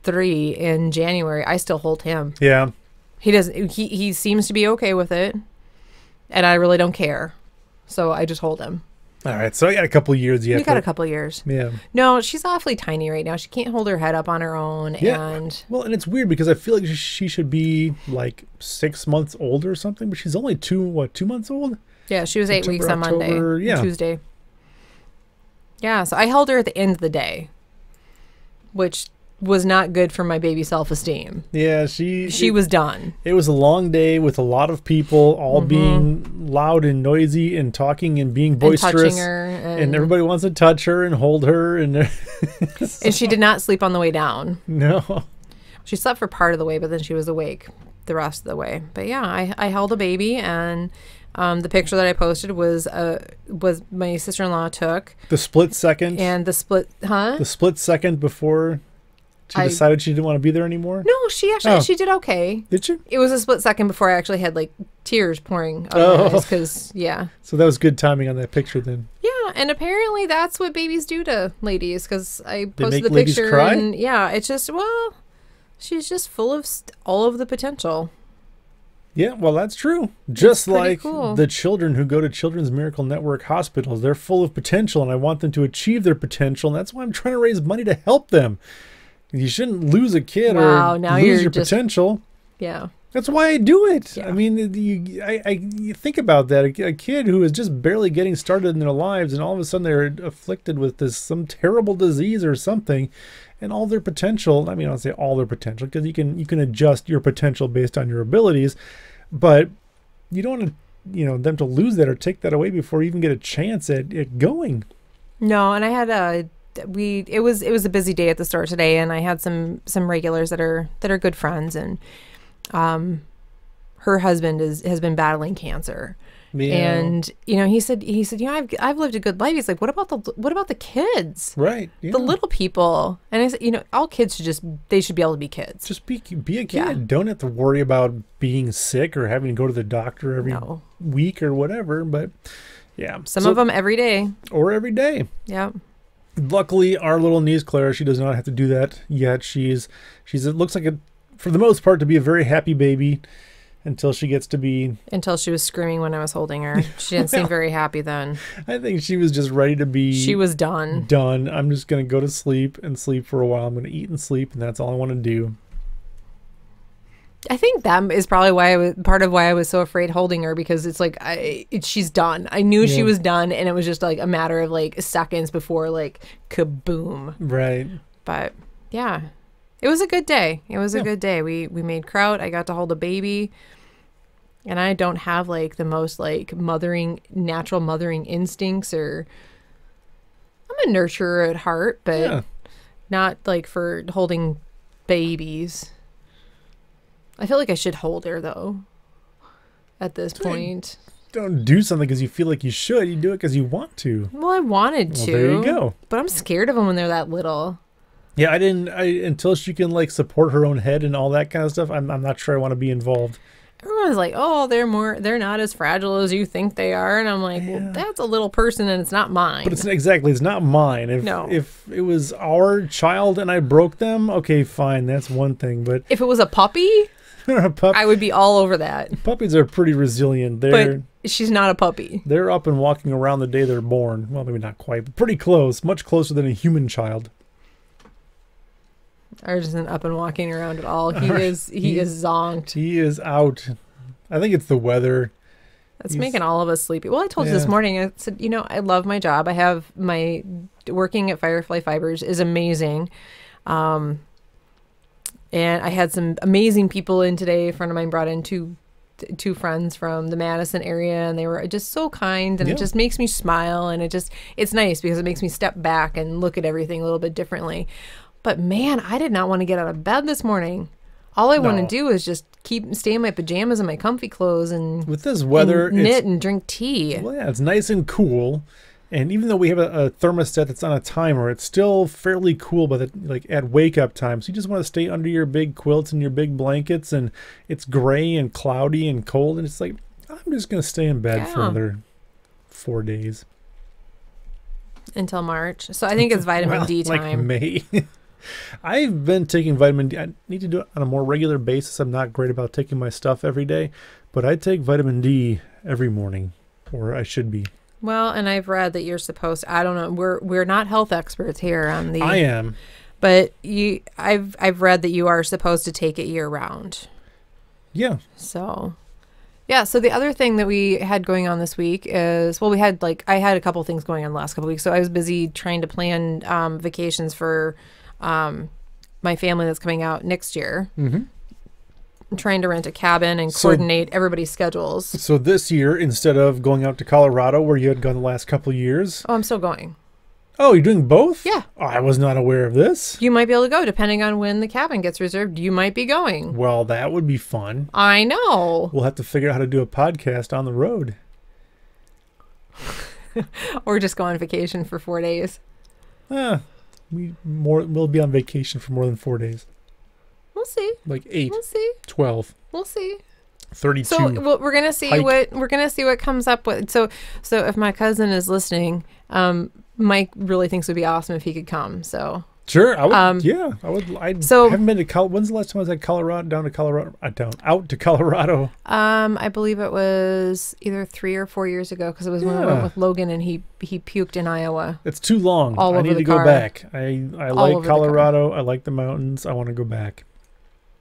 3 in January. I still hold him. Yeah. He seems to be okay with it, and I really don't care. So I just hold him. All right. So I got a couple of years yet. You got a couple of years. Yeah. No, she's awfully tiny right now. She can't hold her head up on her own. Yeah. And it's weird because I feel like she should be 6 months old or something, but she's only 2 months old? Yeah, she was 8 weeks on Monday, yeah. Tuesday. Yeah, so I held her at the end of the day, which was not good for my baby self-esteem. Yeah, she was done. It was a long day with a lot of people all being loud and noisy and talking and being boisterous. And touching her. And everybody wants to touch her and hold her. And and she did not sleep on the way down. No. She slept for part of the way, but then she was awake the rest of the way. But yeah, I held a baby, and the picture that I posted was my sister-in-law took. The split second. And the split second before she decided she didn't want to be there anymore? No, she actually she did okay. Did she? It was a split second before I actually had like tears pouring out of my eyes because So that was good timing on that picture then. Yeah, and apparently that's what babies do to ladies because I posted the ladies picture cry? and it's just she's just full of all of the potential. Yeah, well, that's true. Just like cool. The children who go to Children's Miracle Network hospitals, they're full of potential, and I want them to achieve their potential, and that's why I'm trying to raise money to help them. You shouldn't lose a kid or lose your potential. Yeah. That's why I do it. Yeah. I mean, you think about that. A kid who is just barely getting started in their lives, and all of a sudden they're afflicted with some terrible disease or something, and all their potential. I mean, I don't say all their potential because you can adjust your potential based on your abilities, but you don't want them to lose that or take that away before you even get a chance at going. No, and I had it was a busy day at the store today, and I had some regulars that are good friends, and her husband has been battling cancer. Yeah. And he said I've lived a good life. He's like, what about the kids? Right. Yeah. The little people. And I said, all kids should be able to be kids. Just be a kid. Yeah. Don't have to worry about being sick or having to go to the doctor every week or whatever. But yeah, some of them every day. Or every day. Yeah. Luckily, our little niece Clara, she does not have to do that yet. She's it looks like for the most part to be a very happy baby until she gets to be. Until she was screaming when I was holding her. She didn't seem very happy then. I think she was just ready to be. She was done. Done. I'm just gonna go to sleep and sleep for a while. I'm gonna eat and sleep, and that's all I want to do. I think that is probably part of why I was so afraid holding her, because it's like she's done. I knew she was done, and it was just like a matter of like seconds before like kaboom. Right. But yeah, it was a good day. It was a good day. We made kraut. I got to hold a baby, and I don't have like the most like natural mothering instincts, or I'm a nurturer at heart, but not like for holding babies. I feel like I should hold her, though, at this point. Don't do something because you feel like you should. You do it because you want to. Well, I wanted to. There you go. But I'm scared of them when they're that little. Yeah, until she can, like, support her own head and all that kind of stuff, I'm not sure I want to be involved. Everyone's like, oh, they're not as fragile as you think they are. And I'm like, well, that's a little person and it's not mine. But it's not mine. If it was our child and I broke them, okay, fine. That's one thing. But if it was a puppy, I would be all over that. Puppies are pretty resilient. But she's not a puppy. They're up and walking around the day they're born. Well, maybe not quite, but pretty close. Much closer than a human child. Ours isn't up and walking around at all. He is zonked. He is out. I think it's the weather. That's making all of us sleepy. Well, I told you this morning, I said, I love my job. I have working at Firefly Fibers is amazing. And I had some amazing people in today. A friend of mine brought in two friends from the Madison area, and they were just so kind, and it just makes me smile, and it's nice because it makes me step back and look at everything a little bit differently. But man, I did not want to get out of bed this morning. All I want to do is just stay in my pajamas and my comfy clothes, and with this weather, knit and drink tea. Well, yeah, it's nice and cool. And even though we have a thermostat that's on a timer, it's still fairly cool at wake up time. So you just want to stay under your big quilts and your big blankets, and it's gray and cloudy and cold, and it's like, I'm just going to stay in bed for another 4 days. Until March. So I think it's vitamin D time. Like May. I've been taking vitamin D. I need to do it on a more regular basis. I'm not great about taking my stuff every day, but I take vitamin D every morning, or I should be. Well, and I've read that you're supposed to, I don't know, we're not health experts here on the. I am. But I've read that you are supposed to take it year round. Yeah. So Yeah, so the other thing that we had going on this week is, well, I had a couple things going on the last couple weeks. So I was busy trying to plan vacations for my family that's coming out next year. Mm-hmm. I'm trying to rent a cabin and coordinate everybody's schedules. So this year, instead of going out to Colorado where you had gone the last couple of years. Oh, I'm still going. Oh, you're doing both? Yeah. Oh, I was not aware of this. You might be able to go depending on when the cabin gets reserved. You might be going. Well, that would be fun. I know. We'll have to figure out how to do a podcast on the road. Or just go on vacation for 4 days. We'll be on vacation for more than 4 days. We'll see. Like 8. We'll see. 12. We'll see. 32. So we're gonna see what comes up with. So if my cousin is listening, Mike really thinks it would be awesome if he could come. So sure, I would. Yeah, I would. I haven't been to When's the last time I was at Colorado? Out to Colorado. I believe it was either 3 or 4 years ago because it was when we went with Logan and he puked in Iowa. It's too long. I need to go back. I like Colorado. I like the mountains. I want to go back.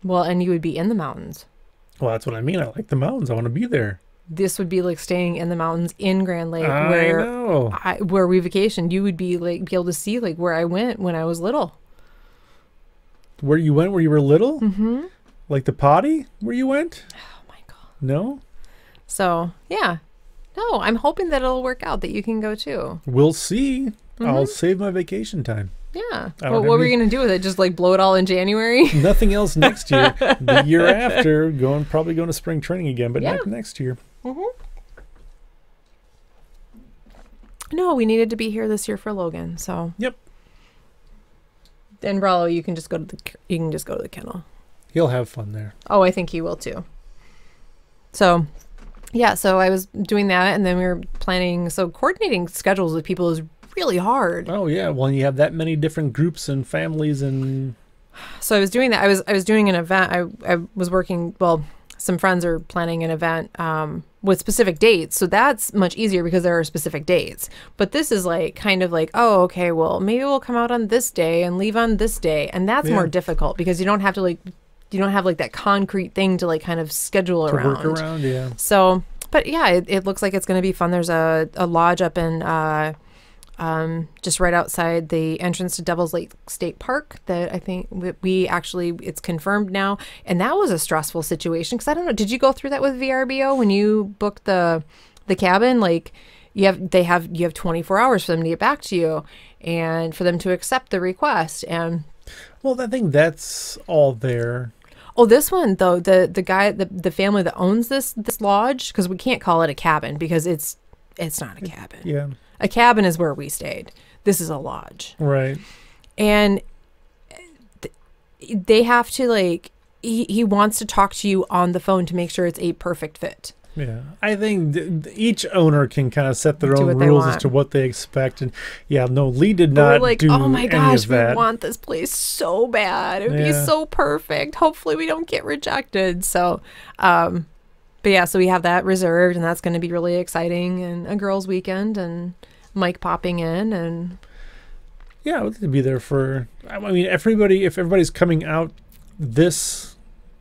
Well, and you would be in the mountains. Well, that's what I mean. I like the mountains. I want to be there. This would be like staying in the mountains in Grand Lake, where we vacationed. You would be able to see like where I went when I was little. Where you went? Where you were little? Mm-hmm. Like the potty? Where you went? Oh my God. No. So yeah, no. I'm hoping that it'll work out that you can go too. We'll see. Mm-hmm. I'll save my vacation time. Yeah. What were you going to do with it? Just like blow it all in January? Nothing else next year. The year after, probably going to spring training again, but not next year. Mm-hmm. No, we needed to be here this year for Logan. So yep. And Rollo, you can just go to the kennel. He'll have fun there. Oh, I think he will too. So, yeah. So I was doing that, and then we were planning. So coordinating schedules with people is really hard. Oh yeah, well, you have that many different groups and families and. So I was doing that. I was doing an event. I was working. Well, some friends are planning an event with specific dates, so that's much easier because there are specific dates. But this is like kind of like, oh, okay, well, maybe we'll come out on this day and leave on this day, and that's more difficult because you don't have like that concrete thing to like kind of schedule around. Work around, yeah. So, but yeah, it looks like it's going to be fun. There's a lodge up in just right outside the entrance to Devil's Lake State Park that I think it's confirmed now. And that was a stressful situation because I don't know, did you go through that with VRBO when you booked the cabin? Like you have 24 hours for them to get back to you and for them to accept the request. And well, I think that's all there. Oh, this one though, the guy, the family that owns this lodge, because we can't call it a cabin because it's not a cabin. Yeah. A cabin is where we stayed. This is a lodge. Right. And they have to like, he wants to talk to you on the phone to make sure it's a perfect fit. Yeah. I think each owner can kind of set their own rules as to what they expect. And yeah, no, Lee did not do oh my gosh, we want this place so bad. It would be so perfect. Hopefully we don't get rejected. So, but yeah, so we have that reserved, and that's going to be really exciting, and a girls' weekend, and Mike popping in, and yeah, I would like to be there for. I mean, if everybody's coming out, they're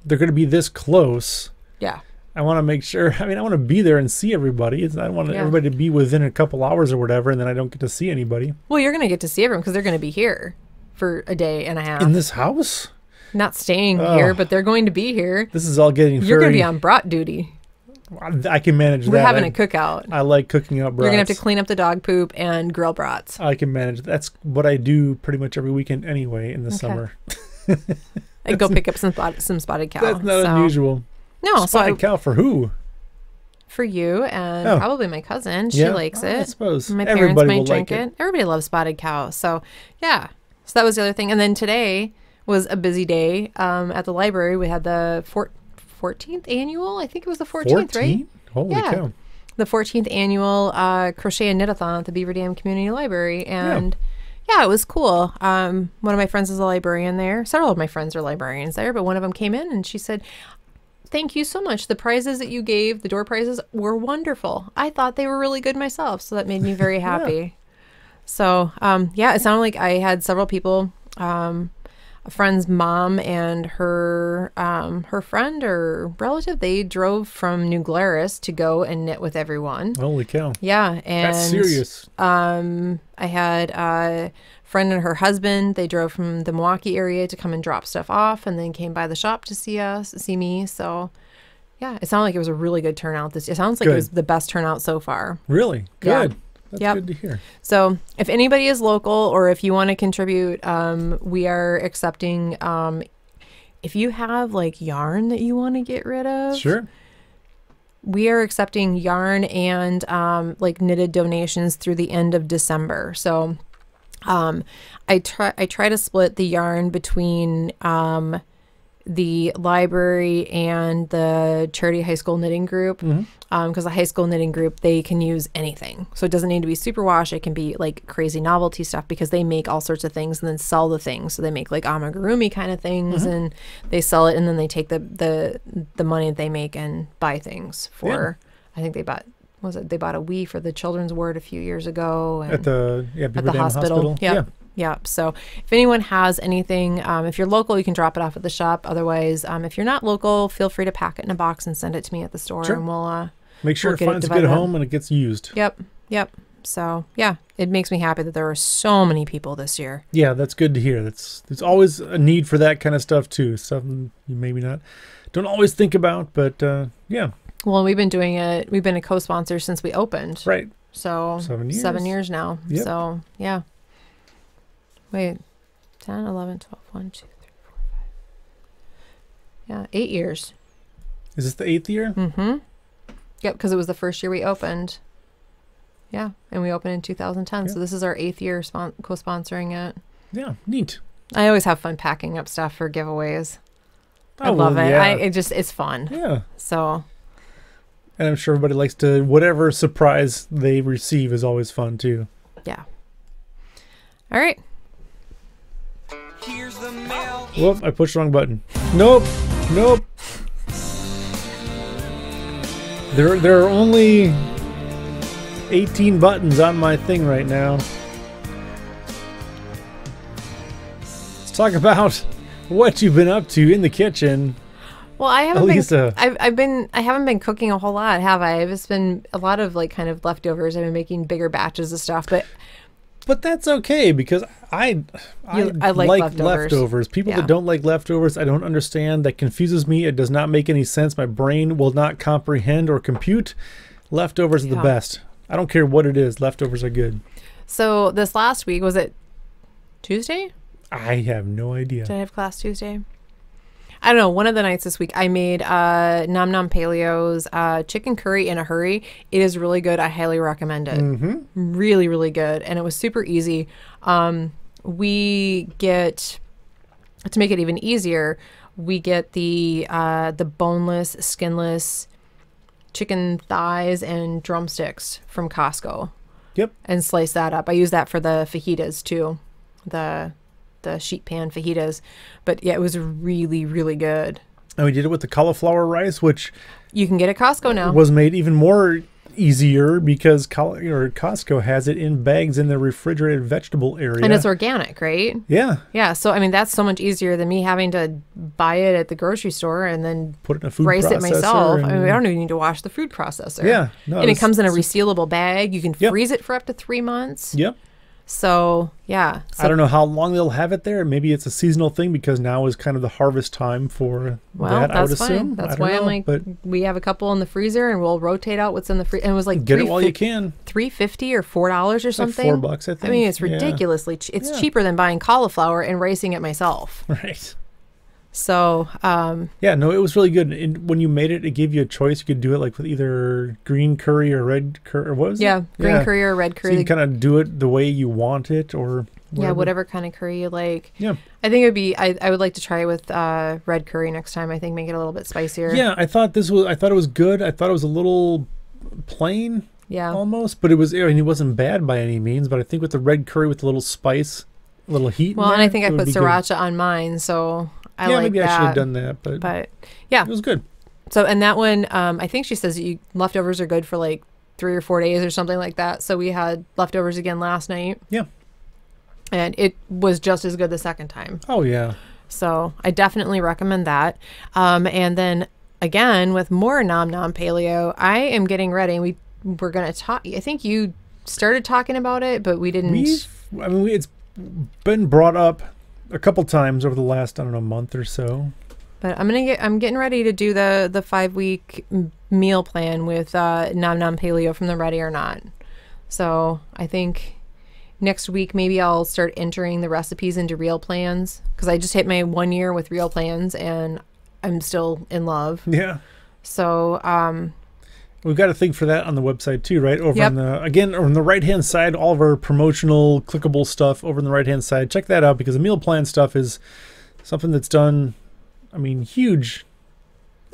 going to be this close. Yeah, I want to make sure. I mean, I want to be there and see everybody. I want everybody to be within a couple hours or whatever, and then I don't get to see anybody. Well, you're going to get to see everyone because they're going to be here for a day and a half in this house. Not staying here, but they're going to be here. This is all getting You're going to be on brat duty. I can manage that. We're having a cookout. I like cooking up brats. You're going to have to clean up the dog poop and grill brats. I can manage. That's what I do pretty much every weekend anyway in the summer. I'd go pick up some spotted cow. That's not unusual. No. Spotted cow for who? For you and probably my cousin. She likes it. I suppose. My parents might drink it. Everybody loves spotted cow. So, yeah. So that was the other thing. And then today was a busy day at the library. We had the 14th annual. I think it was the 14th, right? Holy cow. The 14th annual crochet and knit-a-thon at the Beaver Dam Community Library. And it was cool. One of my friends is a librarian there. Several of my friends are librarians there, but one of them came in and she said, "Thank you so much. The prizes that you gave, the door prizes, were wonderful. I thought they were really good myself." So that made me very happy. So, it sounded like I had several people a friend's mom and her friend or relative, they drove from New Glarus to go and knit with everyone. Holy cow. Yeah. And That's serious. I had a friend and her husband. They drove from the Milwaukee area to come and drop stuff off, and then came by the shop to see me. So yeah, it sounded like it was a really good turnout. It sounds like it was the best turnout so far. Really? Good. Yeah. That's good to hear. So if anybody is local or if you want to contribute, we are accepting, if you have like yarn that you want to get rid of. Sure. We are accepting yarn and like knitted donations through the end of December. So I try to split the yarn between the library and the charity high school knitting group, because the high school knitting group, they can use anything. So it doesn't need to be superwash. It can be like crazy novelty stuff, because they make all sorts of things and then sell the things. So they make like amigurumi kind of things, and they sell it, and then they take the money that they make and buy things for. I think they bought a Wii for the children's ward a few years ago, and at the hospital. Yeah. So if anyone has anything, if you're local, you can drop it off at the shop. Otherwise, if you're not local, feel free to pack it in a box and send it to me at the store, and we'll make sure we'll it finds a good home and it gets used. Yep. So yeah, it makes me happy that there were so many people this year. Yeah, that's good to hear. There's always a need for that kind of stuff too. Something you maybe don't always think about, but yeah. Well, we've been doing it. We've been a co-sponsor since we opened. Right. So 7 years now. Yep. So yeah. Wait, 10, 11, 12, 1, 2, 3, 4, 5. Yeah, 8 years. Is this the 8th year? Mm-hmm. Yep, because it was the first year we opened. Yeah, and we opened in 2010. So this is our 8th year co-sponsoring it. Yeah, neat. I always have fun packing up stuff for giveaways. I love it. Yeah. It's fun. Yeah. So. And I'm sure everybody likes to, whatever surprise they receive is always fun too. Yeah. All right. Here's the mail. Whoop, I pushed the wrong button. Nope. There are only 18 buttons on my thing right now. Let's talk about what you've been up to in the kitchen. Well, I haven't Alisa. been I haven't been cooking a whole lot, have I? It's been a lot of like kind of leftovers. I've been making bigger batches of stuff, but that's okay, because I like leftovers. People that don't like leftovers, I don't understand. That confuses me. It does not make any sense. My brain will not comprehend or compute. Leftovers are the best. I don't care what it is. Leftovers are good. So this last week, was it Tuesday? I have no idea. Did I have class Tuesday? I don't know. One of the nights this week, I made Nom Nom Paleo's chicken curry in a hurry. It is really good. I highly recommend it. Really, really good. And it was super easy. We get, to make it even easier, we get the boneless, skinless chicken thighs and drumsticks from Costco. Yep. And slice that up. I use that for the fajitas too. The sheet pan fajitas. But yeah, it was really, really good. And we did it with the cauliflower rice, which you can get at Costco now. Was made even more easier because Costco has it in bags in the refrigerated vegetable area. And it's organic, right? Yeah. Yeah. So, I mean, that's so much easier than me having to buy it at the grocery store and then put it in a food rice processor. It myself. I mean, I don't even need to wash the food processor. Yeah. No, and it comes in a resealable bag. You can freeze it for up to 3 months. Yep. So, yeah. So, I don't know how long they'll have it there. Maybe it's a seasonal thing because now is kind of the harvest time for that, I would assume. That's why I'm like, we have a couple in the freezer and we'll rotate out what's in the freezer. And it was like, get it while you can. $3.50 or $4 or something. Like $4, I think. I mean, it's ridiculously cheap. It's cheaper than buying cauliflower and ricing it myself. Right. So, yeah, no, it was really good. And when you made it, it gave you a choice. You could do it like with either green curry or red curry, or what was it? Green curry or red curry. So you kind of do it the way you want it, or whatever. Yeah, whatever kind of curry you like. Yeah. I think it would be, I would like to try it with red curry next time. I think make it a little bit spicier. Yeah, I thought it was good. I thought it was a little plain. Yeah. Almost, but it wasn't bad by any means. But I think with the red curry with a little spice, a little heat. Well, and I think I put sriracha on mine, so I like maybe that. I should have done that, but yeah, it was good. So, and that one, I think she says leftovers are good for like 3 or 4 days or something like that. So we had leftovers again last night. Yeah. And it was just as good the second time. Oh yeah. So I definitely recommend that. And then again, with more Nom Nom Paleo, I am getting ready. We're going to talk. I think you started talking about it, but we didn't. It's been brought up a couple times over the last, I don't know, month or so. But I'm getting ready to do the 5-week meal plan with Nom Nom Paleo from the Ready or Not. So I think next week maybe I'll start entering the recipes into Real Plans, because I just hit my 1 year with Real Plans and I'm still in love. Yeah. So we've got a thing for that on the website too, right? Over Yep. on the right-hand side, all of our promotional clickable stuff over on the right-hand side. Check that out, because the meal plan stuff is something that's done, I mean, huge.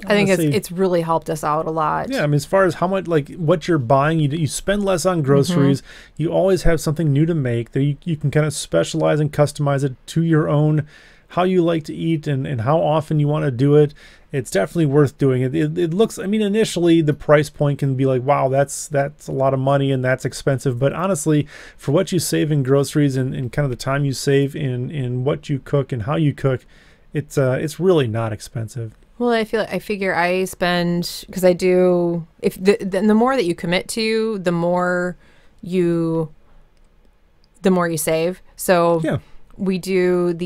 I think it's really helped us out a lot. Yeah, I mean, as far as how much, like, what you're buying, you spend less on groceries. You always have something new to make. There, you can kind of specialize and customize it to your own, how you like to eat and how often you want to do it. It's definitely worth doing it. It looks, I mean, initially the price point can be like, wow, that's a lot of money and that's expensive. But honestly, for what you save in groceries and kind of the time you save in what you cook and how you cook, it's really not expensive. Well, I figure I spend, because I do, if the more that you commit to, the more you save. So yeah. we do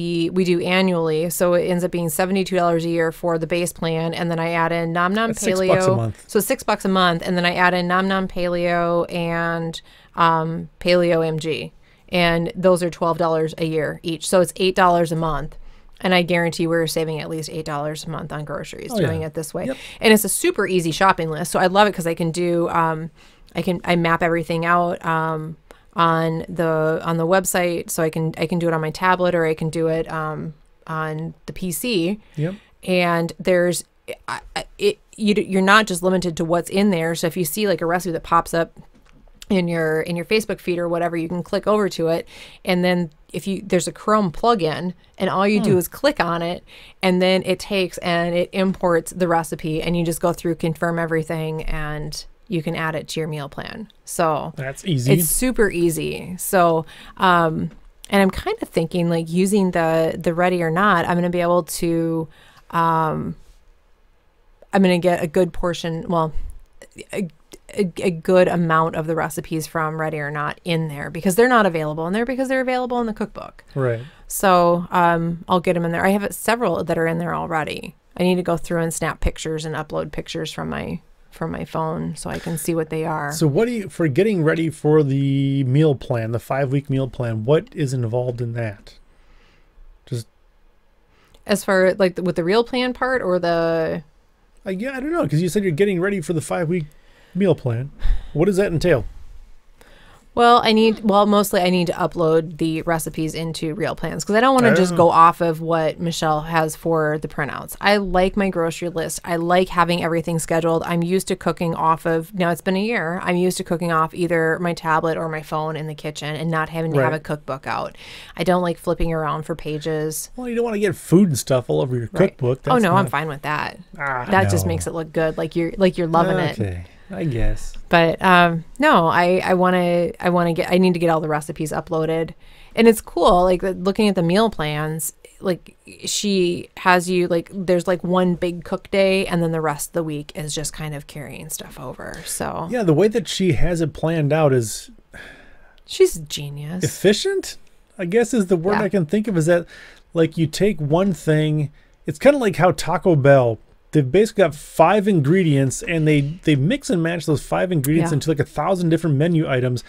annually, so it ends up being $72 a year for the base plan, and then I add in Nom Nom That's Paleo. $6 a month. So $6 a month, and then I add in Nom Nom Paleo and Paleo MG, and those are $12 a year each. So it's $8 a month. And I guarantee we're saving at least $8 a month on groceries doing it this way. Yep. And it's a super easy shopping list. So I love it because I can do, I map everything out on the website. So I can do it on my tablet, or I can do it on the PC. Yep. And there's, you're not just limited to what's in there. So if you see like a recipe that pops up in your Facebook feed or whatever, you can click over to it, and then there's a Chrome plugin, and all you do is click on it, and then it takes and it imports the recipe, and you just go through, confirm everything, and you can add it to your meal plan. So that's easy. It's super easy. So and I'm kind of thinking like using the Ready or Not, I'm going to be able to I'm going to get a good portion, well, a good amount of the recipes from Ready or Not in there, because they're not available in there, because they're available in the cookbook. Right. So I'll get them in there. I have several that are in there already. I need to go through and snap pictures and upload pictures from my phone so I can see what they are. So for getting ready for the meal plan, the 5-week meal plan, what is involved in that? Just as far like with the Real Plan part, or the yeah, I don't know, because you said you're getting ready for the 5-week meal plan. What does that entail? Well, mostly I need to upload the recipes into Real Plans, because I don't want to just go off of what Michelle has for the printouts. I like my grocery list. I like having everything scheduled. I'm used to cooking off of, now it's been a year, I'm used to cooking off either my tablet or my phone in the kitchen and not having to have a cookbook out. I don't like flipping around for pages. Well, you don't want to get food and stuff all over your cookbook. That's I'm fine with that. That just makes it look good, like you're loving it. Okay, I guess. But no, I need to get all the recipes uploaded. And it's cool, like looking at the meal plans, like she has you, like there's like one big cook day, and then the rest of the week is just kind of carrying stuff over. So yeah, the way that she has it planned out is, she's a genius. Efficient, I guess, is the word I can think of. Is that like you take one thing, it's kind of like how Taco Bell, they've basically got 5 ingredients, and they mix and match those 5 ingredients into like 1,000 different menu items.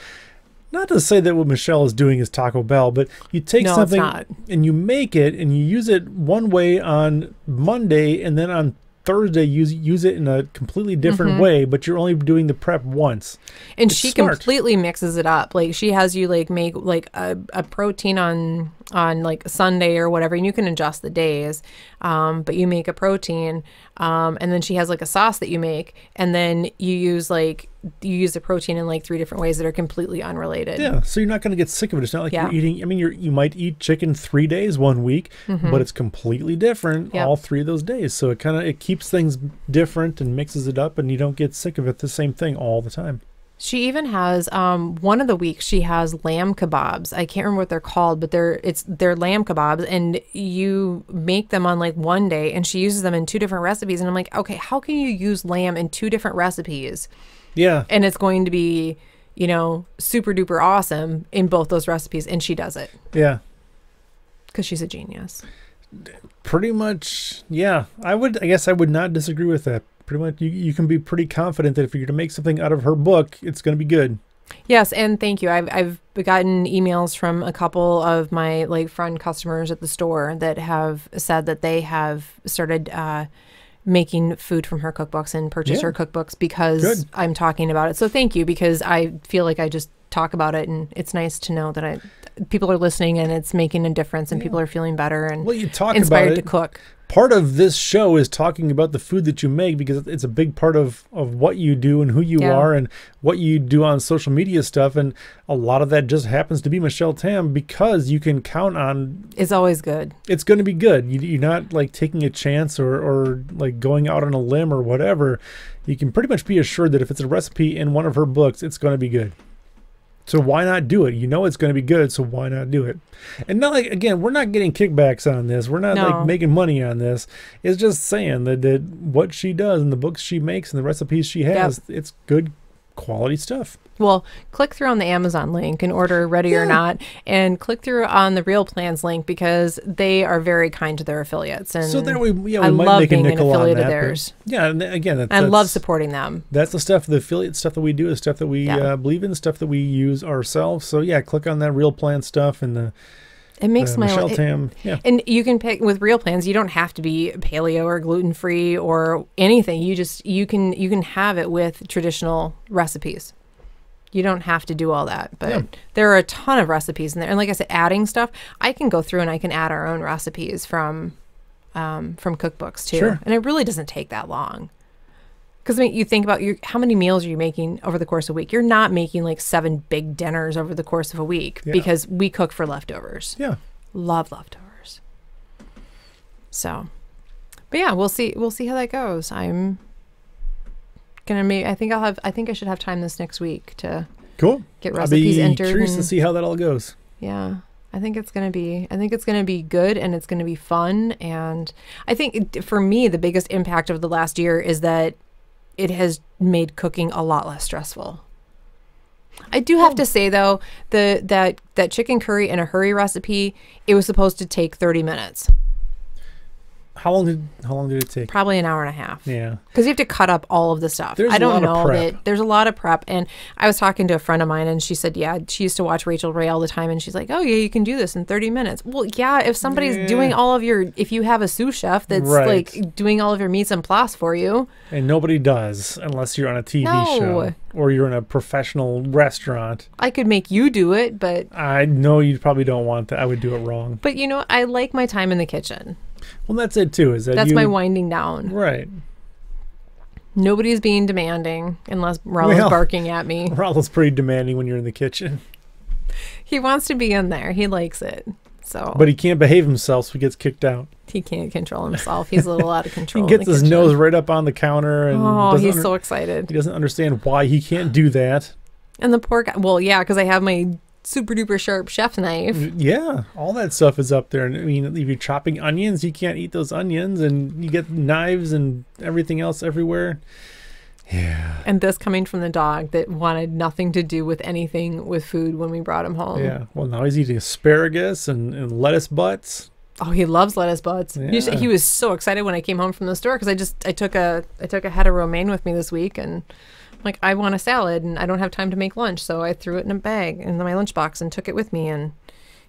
Not to say that what Michelle is doing is Taco Bell, but you take something and you make it and you use it one way on Monday, and then on Thursday use it in a completely different way, but you're only doing the prep once. And she completely mixes it up. Like she has you like make like a protein on like Sunday or whatever, and you can adjust the days. But you make a protein, and then she has like a sauce that you make, and then you use the protein in like 3 different ways that are completely unrelated. Yeah, so you're not going to get sick of it. It's not like you're eating, I mean, you might eat chicken 3 days one week, but it's completely different all 3 of those days. So it keeps things different and mixes it up, and you don't get sick of it, the same thing all the time. She even has one of the weeks she has lamb kebabs. I can't remember what they're called, but they're lamb kebabs, and you make them on like one day, and she uses them in 2 different recipes. And I'm like, okay, how can you use lamb in 2 different recipes? Yeah. And it's going to be, you know, super duper awesome in both those recipes, and she does it. Yeah. Because she's a genius. Pretty much, yeah. I guess I would not disagree with that. Pretty much, you can be pretty confident that if you're going to make something out of her book, it's going to be good. Yes, and thank you. I've gotten emails from a couple of my like friend customers at the store that have said that they have started making food from her cookbooks and purchase her cookbooks because I'm talking about it. So thank you, because I feel like I just talk about it, and it's nice to know that people are listening and it's making a difference, and people are feeling better and you talk inspired about to cook. Part of this show is talking about the food that you make, because it's a big part of what you do and who you are and what you do on social media stuff. And a lot of that just happens to be Michelle Tam, because you can count on it's always good. It's going to be good. You're not like taking a chance or like going out on a limb or whatever. You can pretty much be assured that if it's a recipe in one of her books, it's going to be good. So why not do it? You know it's going to be good, so why not do it? And not like, again, we're not getting kickbacks on this. We're not like making money on this. It's just saying that what she does and the books she makes and the recipes she has, it's good quality stuff. Well, click through on the Amazon link and order Ready or Not, and click through on the Real Plans link, because they are very kind to their affiliates. And so there we I might love make a being an nickel on affiliate that. of theirs. Yeah, and again, I love supporting them. That's the stuff, the affiliate stuff that we do is stuff that we believe in, stuff that we use ourselves. So yeah, click on that Real Plan stuff and it makes my Michelle Tam. Yeah. And you can pick with Real Plans. You don't have to be paleo or gluten free or anything. You can have it with traditional recipes. You don't have to do all that, but there are a ton of recipes in there. And like I said, adding stuff, I can go through and I can add our own recipes from cookbooks too. Sure. And it really doesn't take that long. Because I mean, you think about how many meals are you making over the course of a week? You're not making like 7 big dinners over the course of a week, because we cook for leftovers. Yeah. Love leftovers. So, but yeah, we'll see how that goes. I'm gonna make. I think I should have time this next week to get recipes entered. I'll be curious to see how that all goes. Yeah. I think it's gonna be good, and it's gonna be fun. And I think for me, the biggest impact of the last year is that it has made cooking a lot less stressful. I do have to say though, that chicken curry in a hurry recipe, it was supposed to take 30 minutes. How long did it take? Probably an hour and a half. Yeah. Because you have to cut up all of the stuff. I don't know that there's a lot of prep. And I was talking to a friend of mine, and she said, yeah, she used to watch Rachel Ray all the time, and she's like, oh yeah, you can do this in 30 minutes. Well, yeah, if somebody's doing if you have a sous chef that's like doing all of your mise en place for you. And nobody does unless you're on a TV show or you're in a professional restaurant. I could make you do it, but I know you probably don't want that. I would do it wrong. But you know, I like my time in the kitchen. Well, that's it too. That's my winding down. Right. Nobody's being demanding unless Rollo's barking at me. Rollo's pretty demanding when you're in the kitchen. He wants to be in there. He likes it. So. But he can't behave himself, so he gets kicked out. He can't control himself. He's a little out of control. He gets his nose right up on the counter, and he's so excited. He doesn't understand why he can't do that. And the poor guy. Well, yeah, because I have my super duper sharp chef knife. Yeah, all that stuff is up there. And I mean, if you're chopping onions, you can't eat those onions, and you get knives and everything else everywhere. Yeah. And this coming from the dog that wanted nothing to do with anything with food when we brought him home. Yeah. Well, now he's eating asparagus and lettuce butts. Oh, he loves lettuce butts. Yeah. He was so excited when I came home from the store, because I took a head of romaine with me this week, and like, I want a salad and I don't have time to make lunch, so I threw it in a bag in my lunchbox and took it with me, and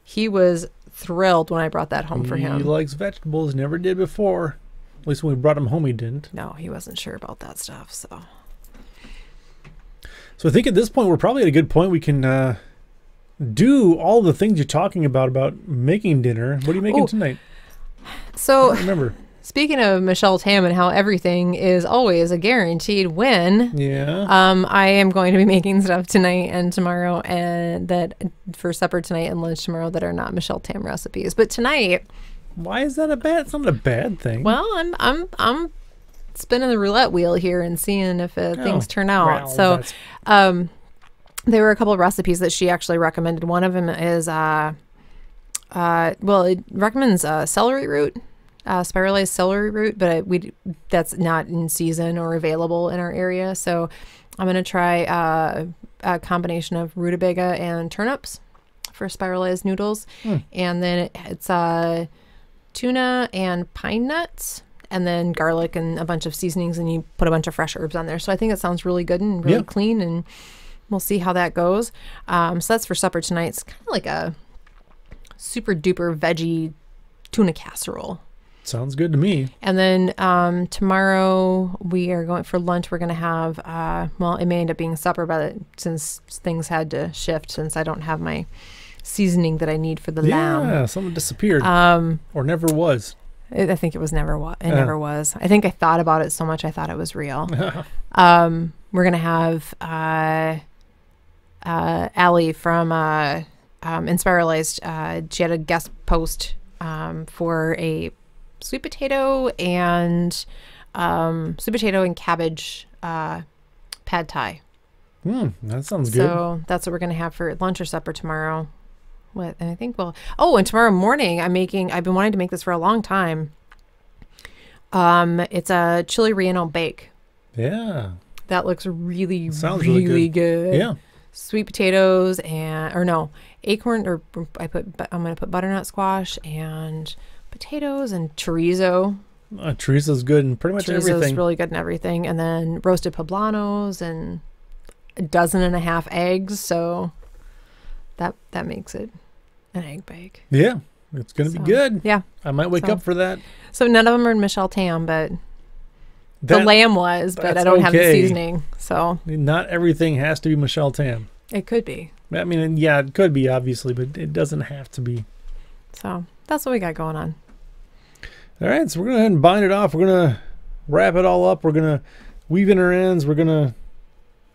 he was thrilled when I brought that home for him. He likes vegetables, never did before. At least when we brought him home, he didn't. No, he wasn't sure about that stuff. So I think at this point, we're probably at a good point. We can do all the things you're talking about making dinner. What are you making tonight? So I don't remember. Speaking of Michelle Tam and how everything is always a guaranteed win. Yeah. I am going to be making stuff tonight and tomorrow, and that for supper tonight and lunch tomorrow that are not Michelle Tam recipes. But tonight. Why is that it's not a bad thing. Well, I'm spinning the roulette wheel here and seeing if things turn out. Well, so there were a couple of recipes that she actually recommended. One of them is, it recommends celery root, spiralized celery root, but that's not in season or available in our area. So I'm going to try a combination of rutabaga and turnips for spiralized noodles. And then it's tuna and pine nuts, and then garlic and a bunch of seasonings, and you put a bunch of fresh herbs on there. So I think it sounds really good and really clean, and we'll see how that goes. So that's for supper tonight. It's kind of like a super duper veggie tuna casserole. Sounds good to me. And then tomorrow we are going for lunch. We're going to have, it may end up being supper, since things had to shift, since I don't have my seasoning that I need for the lamb. Yeah, something disappeared. Or never was. I think it was never never was. I think I thought about it so much I thought it was real. We're going to have Allie from Inspiralized. She had a guest post for a sweet potato and cabbage pad thai. That sounds good. So that's what we're going to have for lunch or supper tomorrow. And I think and tomorrow morning I've been wanting to make this for a long time. It's a chili relleno bake. Yeah. That looks really really good. Yeah. Sweet potatoes acorn, or I'm going to put butternut squash and potatoes and chorizo. Chorizo's good in pretty much everything. Chorizo's really good in everything. And then roasted poblanos and 12.5 eggs. So that makes it an egg bake. Yeah. It's going to be good. Yeah. I might wake up for that. So none of them are in Michelle Tam, but the lamb was, but I don't have the seasoning. So not everything has to be Michelle Tam. It could be. I mean, yeah, it could be, obviously, but it doesn't have to be. So that's what we got going on. All right, so we're going to go ahead and bind it off. We're going to wrap it all up. We're going to weave in our ends. We're going to...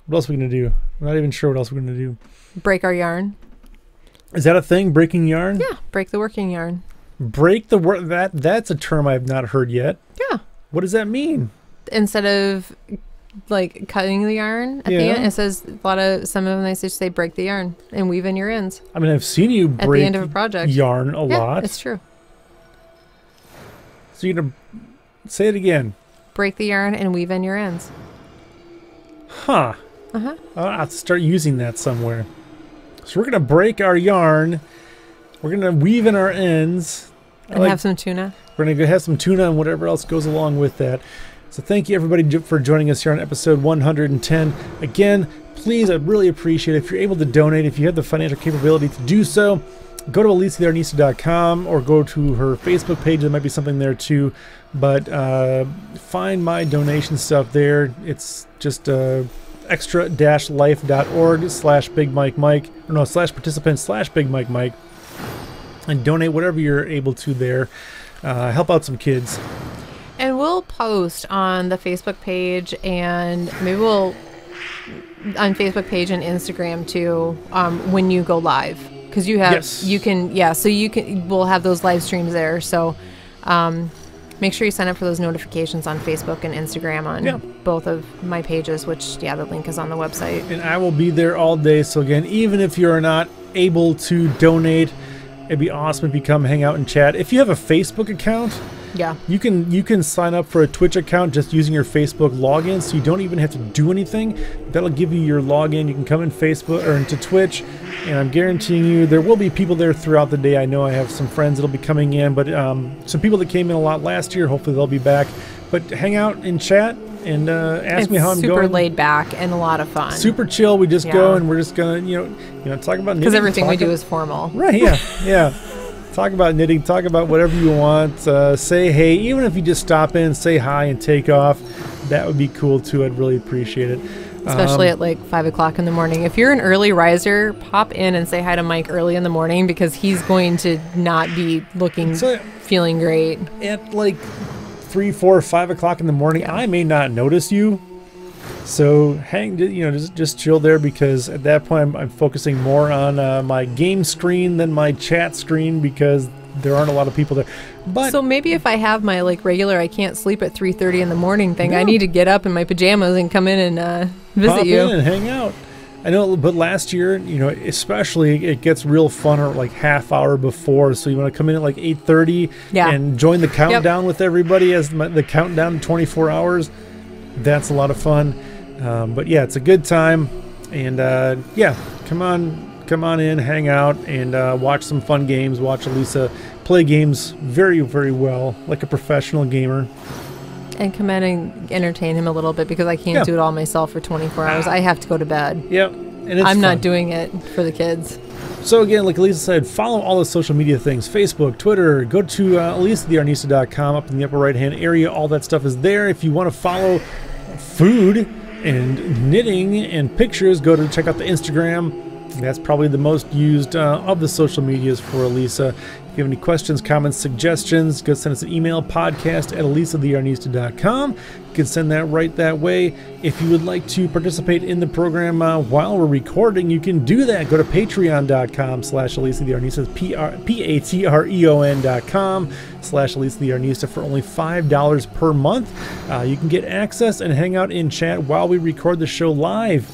What else are we going to do? I'm not even sure what else we're going to do. Break our yarn. Is that a thing, breaking yarn? Yeah, break the working yarn. Break the work... That's a term I've not heard yet. Yeah. What does that mean? Instead of like cutting the yarn at the end, it says some of them they just say break the yarn and weave in your ends. I mean, I've seen you break at the end of a project yarn a lot. It's true. So you're gonna say it again. Break the yarn and weave in your ends. Huh. Uh-huh. I'll have to start using that somewhere. So we're gonna break our yarn. We're gonna weave in our ends. And have some tuna. We're gonna have some tuna and whatever else goes along with that. So thank you everybody for joining us here on episode 110. Again, please, I'd really appreciate it if you're able to donate, if you have the financial capability to do so. Go to AlisaTheYarnista.com or go to her Facebook page. There might be something there too. But find my donation stuff there. It's just extra-life.org/BigMikeMike, /participant/BigMikeMike, and donate whatever you're able to there. Help out some kids. And we'll post on the Facebook page, and maybe we'll on Facebook page and Instagram too when you go live, because we'll have those live streams there. So make sure you sign up for those notifications on Facebook and Instagram on both of my pages, which the link is on the website. And I will be there all day. So again, even if you're not able to donate, it'd be awesome if you come hang out and chat. If you have a Facebook account, you can sign up for a Twitch account just using your Facebook login, so you don't even have to do anything. That'll give you your login. You can come in Facebook or into Twitch, and I'm guaranteeing you there will be people there throughout the day. I know I have some friends that'll be coming in, but some people that came in a lot last year, hopefully they'll be back. But hang out and chat and ask me how I'm going. Super laid back and a lot of fun. Super chill. We just go and we're just gonna talk about knitting. Because everything we do is formal. Right? Yeah. Talk about knitting, talk about whatever you want, say hey, even if you just stop in, say hi and take off, that would be cool too. I'd really appreciate it. Especially at like 5 o'clock in the morning. If you're an early riser, pop in and say hi to Mike early in the morning, because he's going to not be feeling great. At like 3, 4, 5 o'clock in the morning, I may not notice you. So just chill there, because at that point I'm focusing more on my game screen than my chat screen, because there aren't a lot of people there. But so maybe if I have my regular I can't sleep at 3:30 in the morning thing, I need to get up in my pajamas and come in and visit you. Pop in and hang out. I know, but last year, especially it gets real fun or like half hour before. So you want to come in at like 8:30 and join the countdown with everybody as the countdown to 24 hours. That's a lot of fun. But yeah, it's a good time. And come on in, hang out, and watch some fun games. Watch Alisa play games very, very well, like a professional gamer. And come in and entertain him a little bit because I can't do it all myself for 24 hours. I have to go to bed. Yep. And it's I'm not doing it for the kids. So again, like Alisa said, follow all the social media things, Facebook, Twitter, go to alisattheyarnista.com up in the upper right-hand area. All that stuff is there. If you want to follow food and knitting and pictures, go to check out the Instagram. That's probably the most used of the social medias for Alisa. If you have any questions, comments, suggestions, go send us an email, podcast@alisattheyarnista.com. You can send that right that way. If you would like to participate in the program while we're recording, you can do that. Go to patreon.com/AlisaTheYarnista, patreon.com/AlisaTheYarnista for only $5 per month. You can get access and hang out and chat while we record the show live.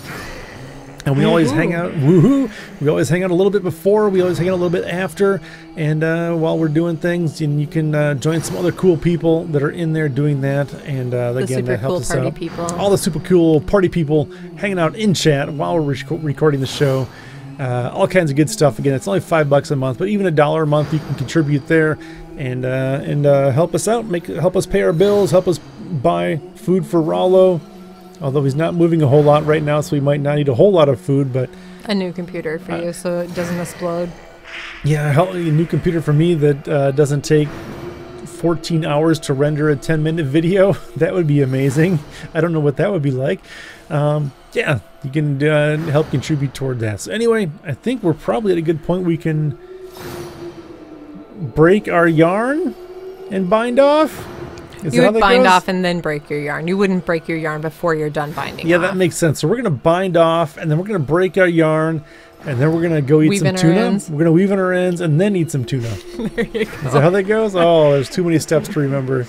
And we always hang out, woohoo! We always hang out a little bit before, we always hang out a little bit after, and while we're doing things, and you can join some other cool people that are in there doing that, and again, that helps us out. People. All the super cool party people hanging out in chat while we're recording the show. All kinds of good stuff. Again, it's only $5 a month, but even $1 a month, you can contribute there and help us out, help us pay our bills, help us buy food for Rollo. Although he's not moving a whole lot right now, so we might not need a whole lot of food, but... A new computer for you so it doesn't explode. Yeah, a new computer for me that doesn't take 14 hours to render a 10-minute video. That would be amazing. I don't know what that would be like. You can help contribute toward that. So anyway, I think we're probably at a good point we can break our yarn and bind off. You would bind off and then break your yarn. You wouldn't break your yarn before you're done binding. Yeah, that makes sense. So we're going to bind off, and then we're going to break our yarn, and then we're going to go eat some tuna. We're going to weave in our ends and then eat some tuna. There you go. Is that how that goes? Oh, there's too many steps to remember.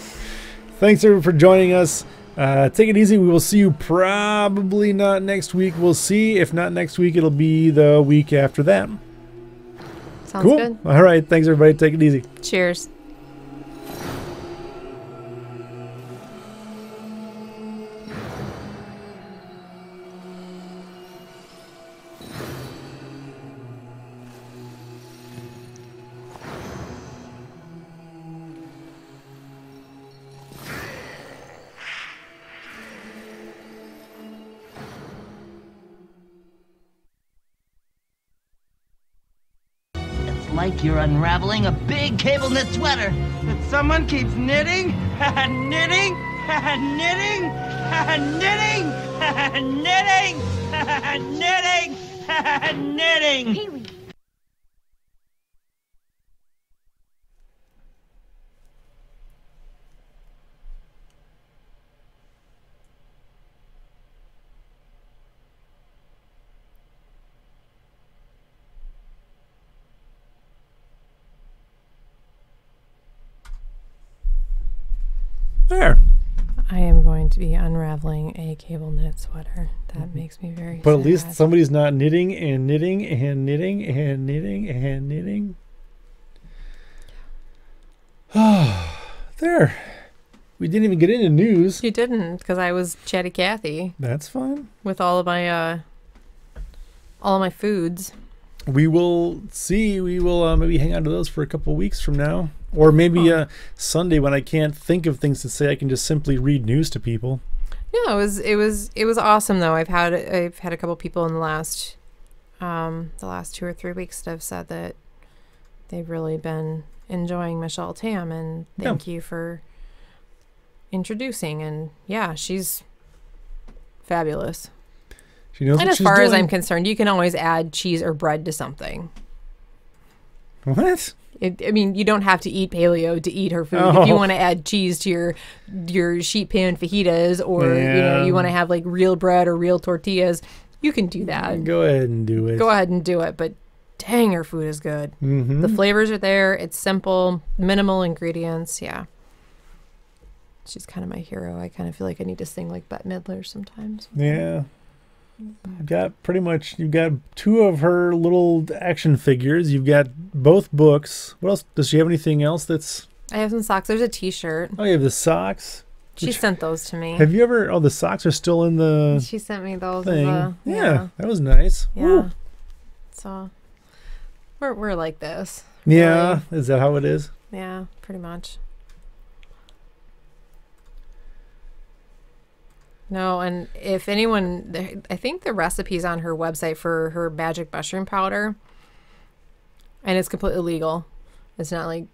Thanks, everyone, for joining us. Take it easy. We will see you probably not next week. We'll see. If not next week, it'll be the week after that. Sounds good. All right. Thanks, everybody. Take it easy. Cheers. Like you're unraveling a big cable knit sweater. That someone keeps knitting, knitting, knitting, knitting, knitting, knitting, knitting. Haley. There. I am going to be unraveling a cable knit sweater. That makes me very But sad. at least somebody's not knitting and knitting and knitting and knitting and knitting. Oh, there. We didn't even get into news. You didn't, because I was chatty Cathy That's fine. with all of my foods. We will see. We will maybe hang on to those for a couple weeks from now. Or maybe Sunday when I can't think of things to say, I can just simply read news to people. No, it was awesome though. I've had a couple people in the last 2 or 3 weeks that have said that they've really been enjoying Michelle Tam, and thank you for introducing. And yeah, she's fabulous. She knows and what as she's far as doing. I'm concerned, you can always add cheese or bread to something. What? I mean, you don't have to eat paleo to eat her food. If you want to add cheese to your sheet pan fajitas, or you want to have like real bread or real tortillas, you can do that. Go ahead and do it. Go ahead and do it. But dang, her food is good. Mm-hmm. The flavors are there. It's simple, minimal ingredients. Yeah. She's kind of my hero. I kind of feel like I need to sing like Bette Midler sometimes. Yeah. you've got pretty much, you've got 2 of her little action figures. You've got both books. What else? Does she have anything else that's... I have some socks. There's a t-shirt. Oh, you have the socks. She sent those to me. Have you ever... Oh, the socks are still in the She sent me those. thing. As a, Yeah, that was nice. Yeah. Woo. So we're like this. Yeah, Really. is that how it is? Yeah, pretty much. No, and if anyone, I think the recipe's on her website for her magic mushroom powder, and it's completely legal. It's not like,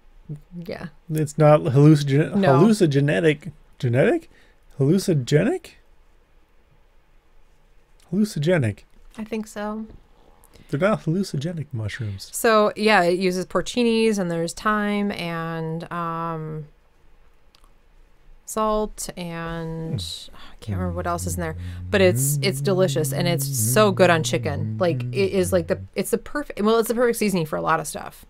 yeah. It's not hallucinogenic. No. Genetic? Hallucinogenic? Hallucinogenic. I think so. They're not hallucinogenic mushrooms. So yeah, it uses porcinis, and there's thyme and salt, and I can't remember what else is in there, but it's delicious, and it's so good on chicken. Like it is like it's the perfect seasoning for a lot of stuff.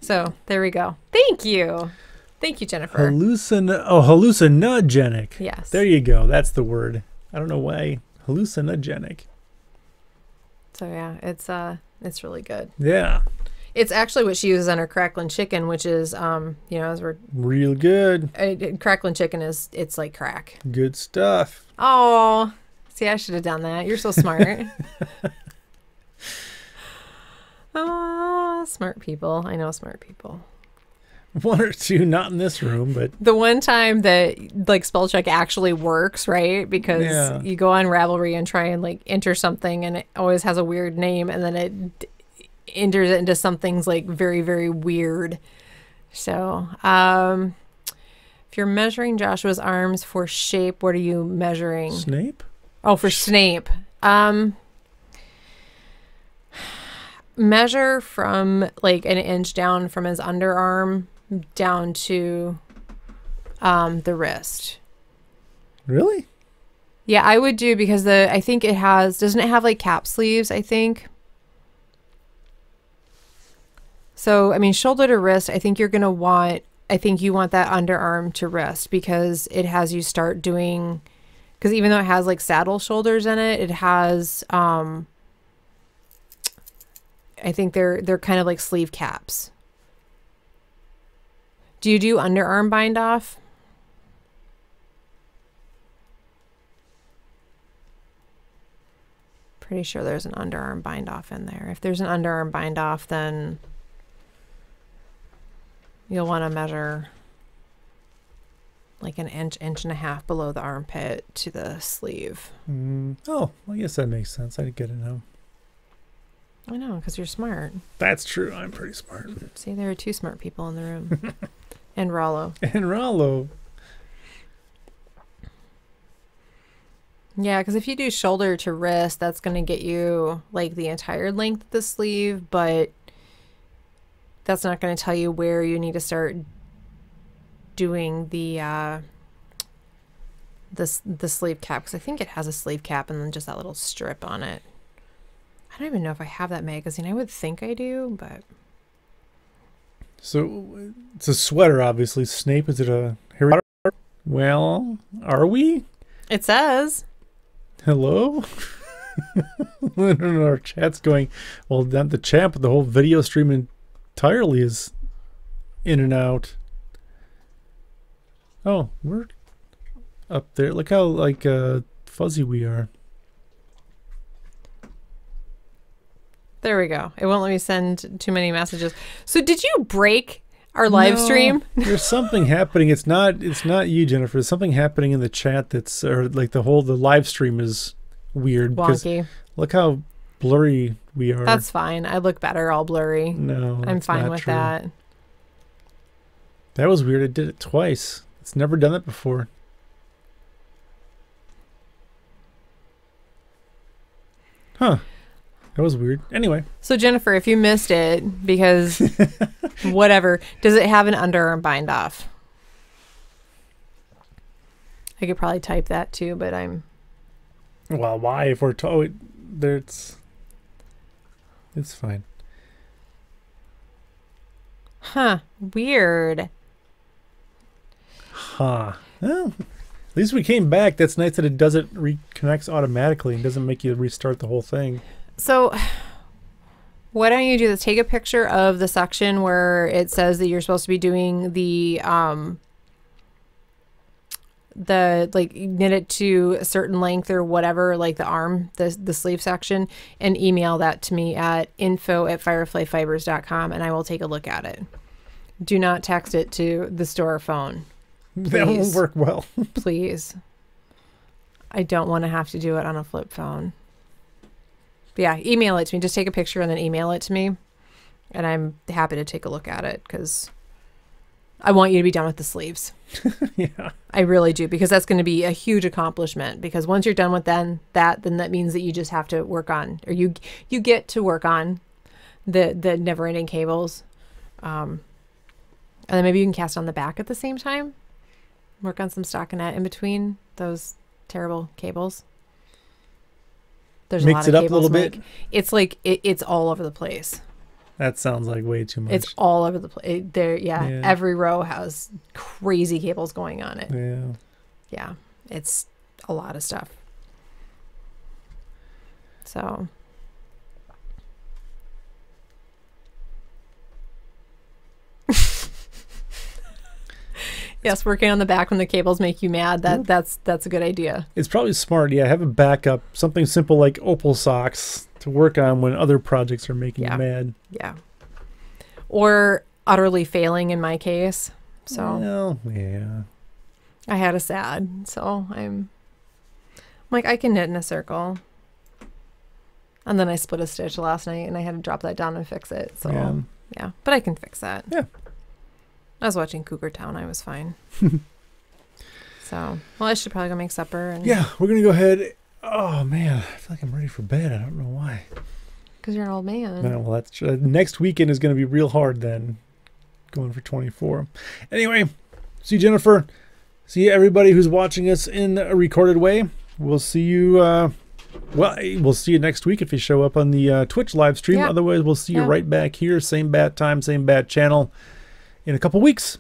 So there we go. Thank you, Jennifer. Hallucinogenic. Yes. There you go. That's the word. I don't know why. Hallucinogenic. So yeah, it's really good. Yeah. It's actually what she uses on her crackling chicken, which is as we're Real good. crackling chicken it's like crack. Good stuff. Oh, see, I should have done that. You're so smart. Oh, smart people. I know smart people. 1 or 2, not in this room, but The one time that like spell check actually works, right? Because Yeah. you go on Ravelry and try and like enter something, and it always has a weird name, and then it enters it into something's like very, very weird. So, if you're measuring Joshua's arms for shape, what are you measuring? Snape? Oh, for Snape. Measure from like an inch down from his underarm down to the wrist. Really? Yeah, I would do, because I think it has, doesn't it have like cap sleeves, I think? So, I mean, shoulder to wrist, I think you want that underarm to wrist, because it has you start doing, because even though it has like saddle shoulders in it, it has, I think they're kind of like sleeve caps. Do you do underarm bind off? Pretty sure there's an underarm bind off in there. If there's an underarm bind off, then you'll want to measure like an inch and a half below the armpit to the sleeve. Oh, I guess that makes sense. I get it now. I know, because you're smart. That's true. I'm pretty smart. See, there are 2 smart people in the room. And Rollo. And Rollo. Yeah, because if you do shoulder to wrist, that's going to get you like the entire length of the sleeve, but that's not going to tell you where you need to start doing the sleeve cap, because I think it has a sleeve cap and then just that little strip on it. I don't even know if I have that magazine. I would think I do, but... So, it's a sweater, obviously. Snape, is it a Harry Potter? Well, are we? It says. Hello? Our chat's going, well, not the chat, but the whole video stream entirely is in and out. Oh, we're up there. Look how, like, fuzzy we are. There we go. It won't let me send too many messages. So did you break our live stream? There's something happening. It's not you, Jennifer. There's something happening in the chat that's, or like the live stream is weird. Wonky. Look how blurry we are. That's fine. I look better all blurry. No, I'm that's fine not with true. that. That was weird. I did it twice. It's never done that before. Huh. That was weird. Anyway. So Jennifer, if you missed it, because whatever, does it have an underarm bind off? I could probably type that too, but I'm... Well, why? If we're it's fine. Huh. Weird. Huh. Well, least we came back. That's nice that it does it reconnects automatically and doesn't make you restart the whole thing. So what I need to do is take a picture of the section where it says that you're supposed to be doing the like knit it to a certain length or whatever, like the arm, the sleeve section, and email that to me at info@fireflyfibers.com, and I will take a look at it. Do not text it to the store phone. Please. That won't work well. Please. I don't want to have to do it on a flip phone. But yeah, email it to me. Just take a picture and then email it to me. And I'm happy to take a look at it because I want you to be done with the sleeves. Yeah. I really do, because that's going to be a huge accomplishment, because once you're done with then that means that you just have to work on, or you get to work on the never-ending cables. And then maybe you can cast on the back at the same time. Work on some stockinette in between those terrible cables. There's Mix a lot it of up a little bit. It's like it's all over the place. That sounds like way too much. It's all over the place. Yeah, every row has crazy cables going on it. Yeah. Yeah, it's a lot of stuff. So. Yes, working on the back when the cables make you mad. That's a good idea. It's probably smart. Yeah, have a backup, something simple like opal socks to work on when other projects are making you mad. Yeah. Or utterly failing in my case. So. Well, yeah. I had a sad, so I'm like, I can knit in a circle. And then I split a stitch last night and I had to drop that down and fix it. So yeah, but I can fix that. Yeah. I was watching Cougar Town. I was fine. So, well, I should probably go make supper. And yeah, we're going to go ahead. Oh, man. I feel like I'm ready for bed. I don't know why. Because you're an old man. No, well, that's next weekend is going to be real hard then. Going for 24. Anyway, see Jennifer. See everybody who's watching us in a recorded way. We'll see you. We'll see you next week if you show up on the Twitch live stream. Yeah. Otherwise, we'll see you right back here. Same bat time, same bat channel in a couple weeks.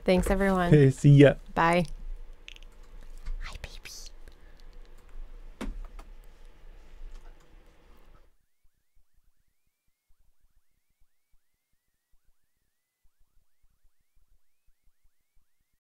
Thanks, everyone. Okay, see ya. Bye.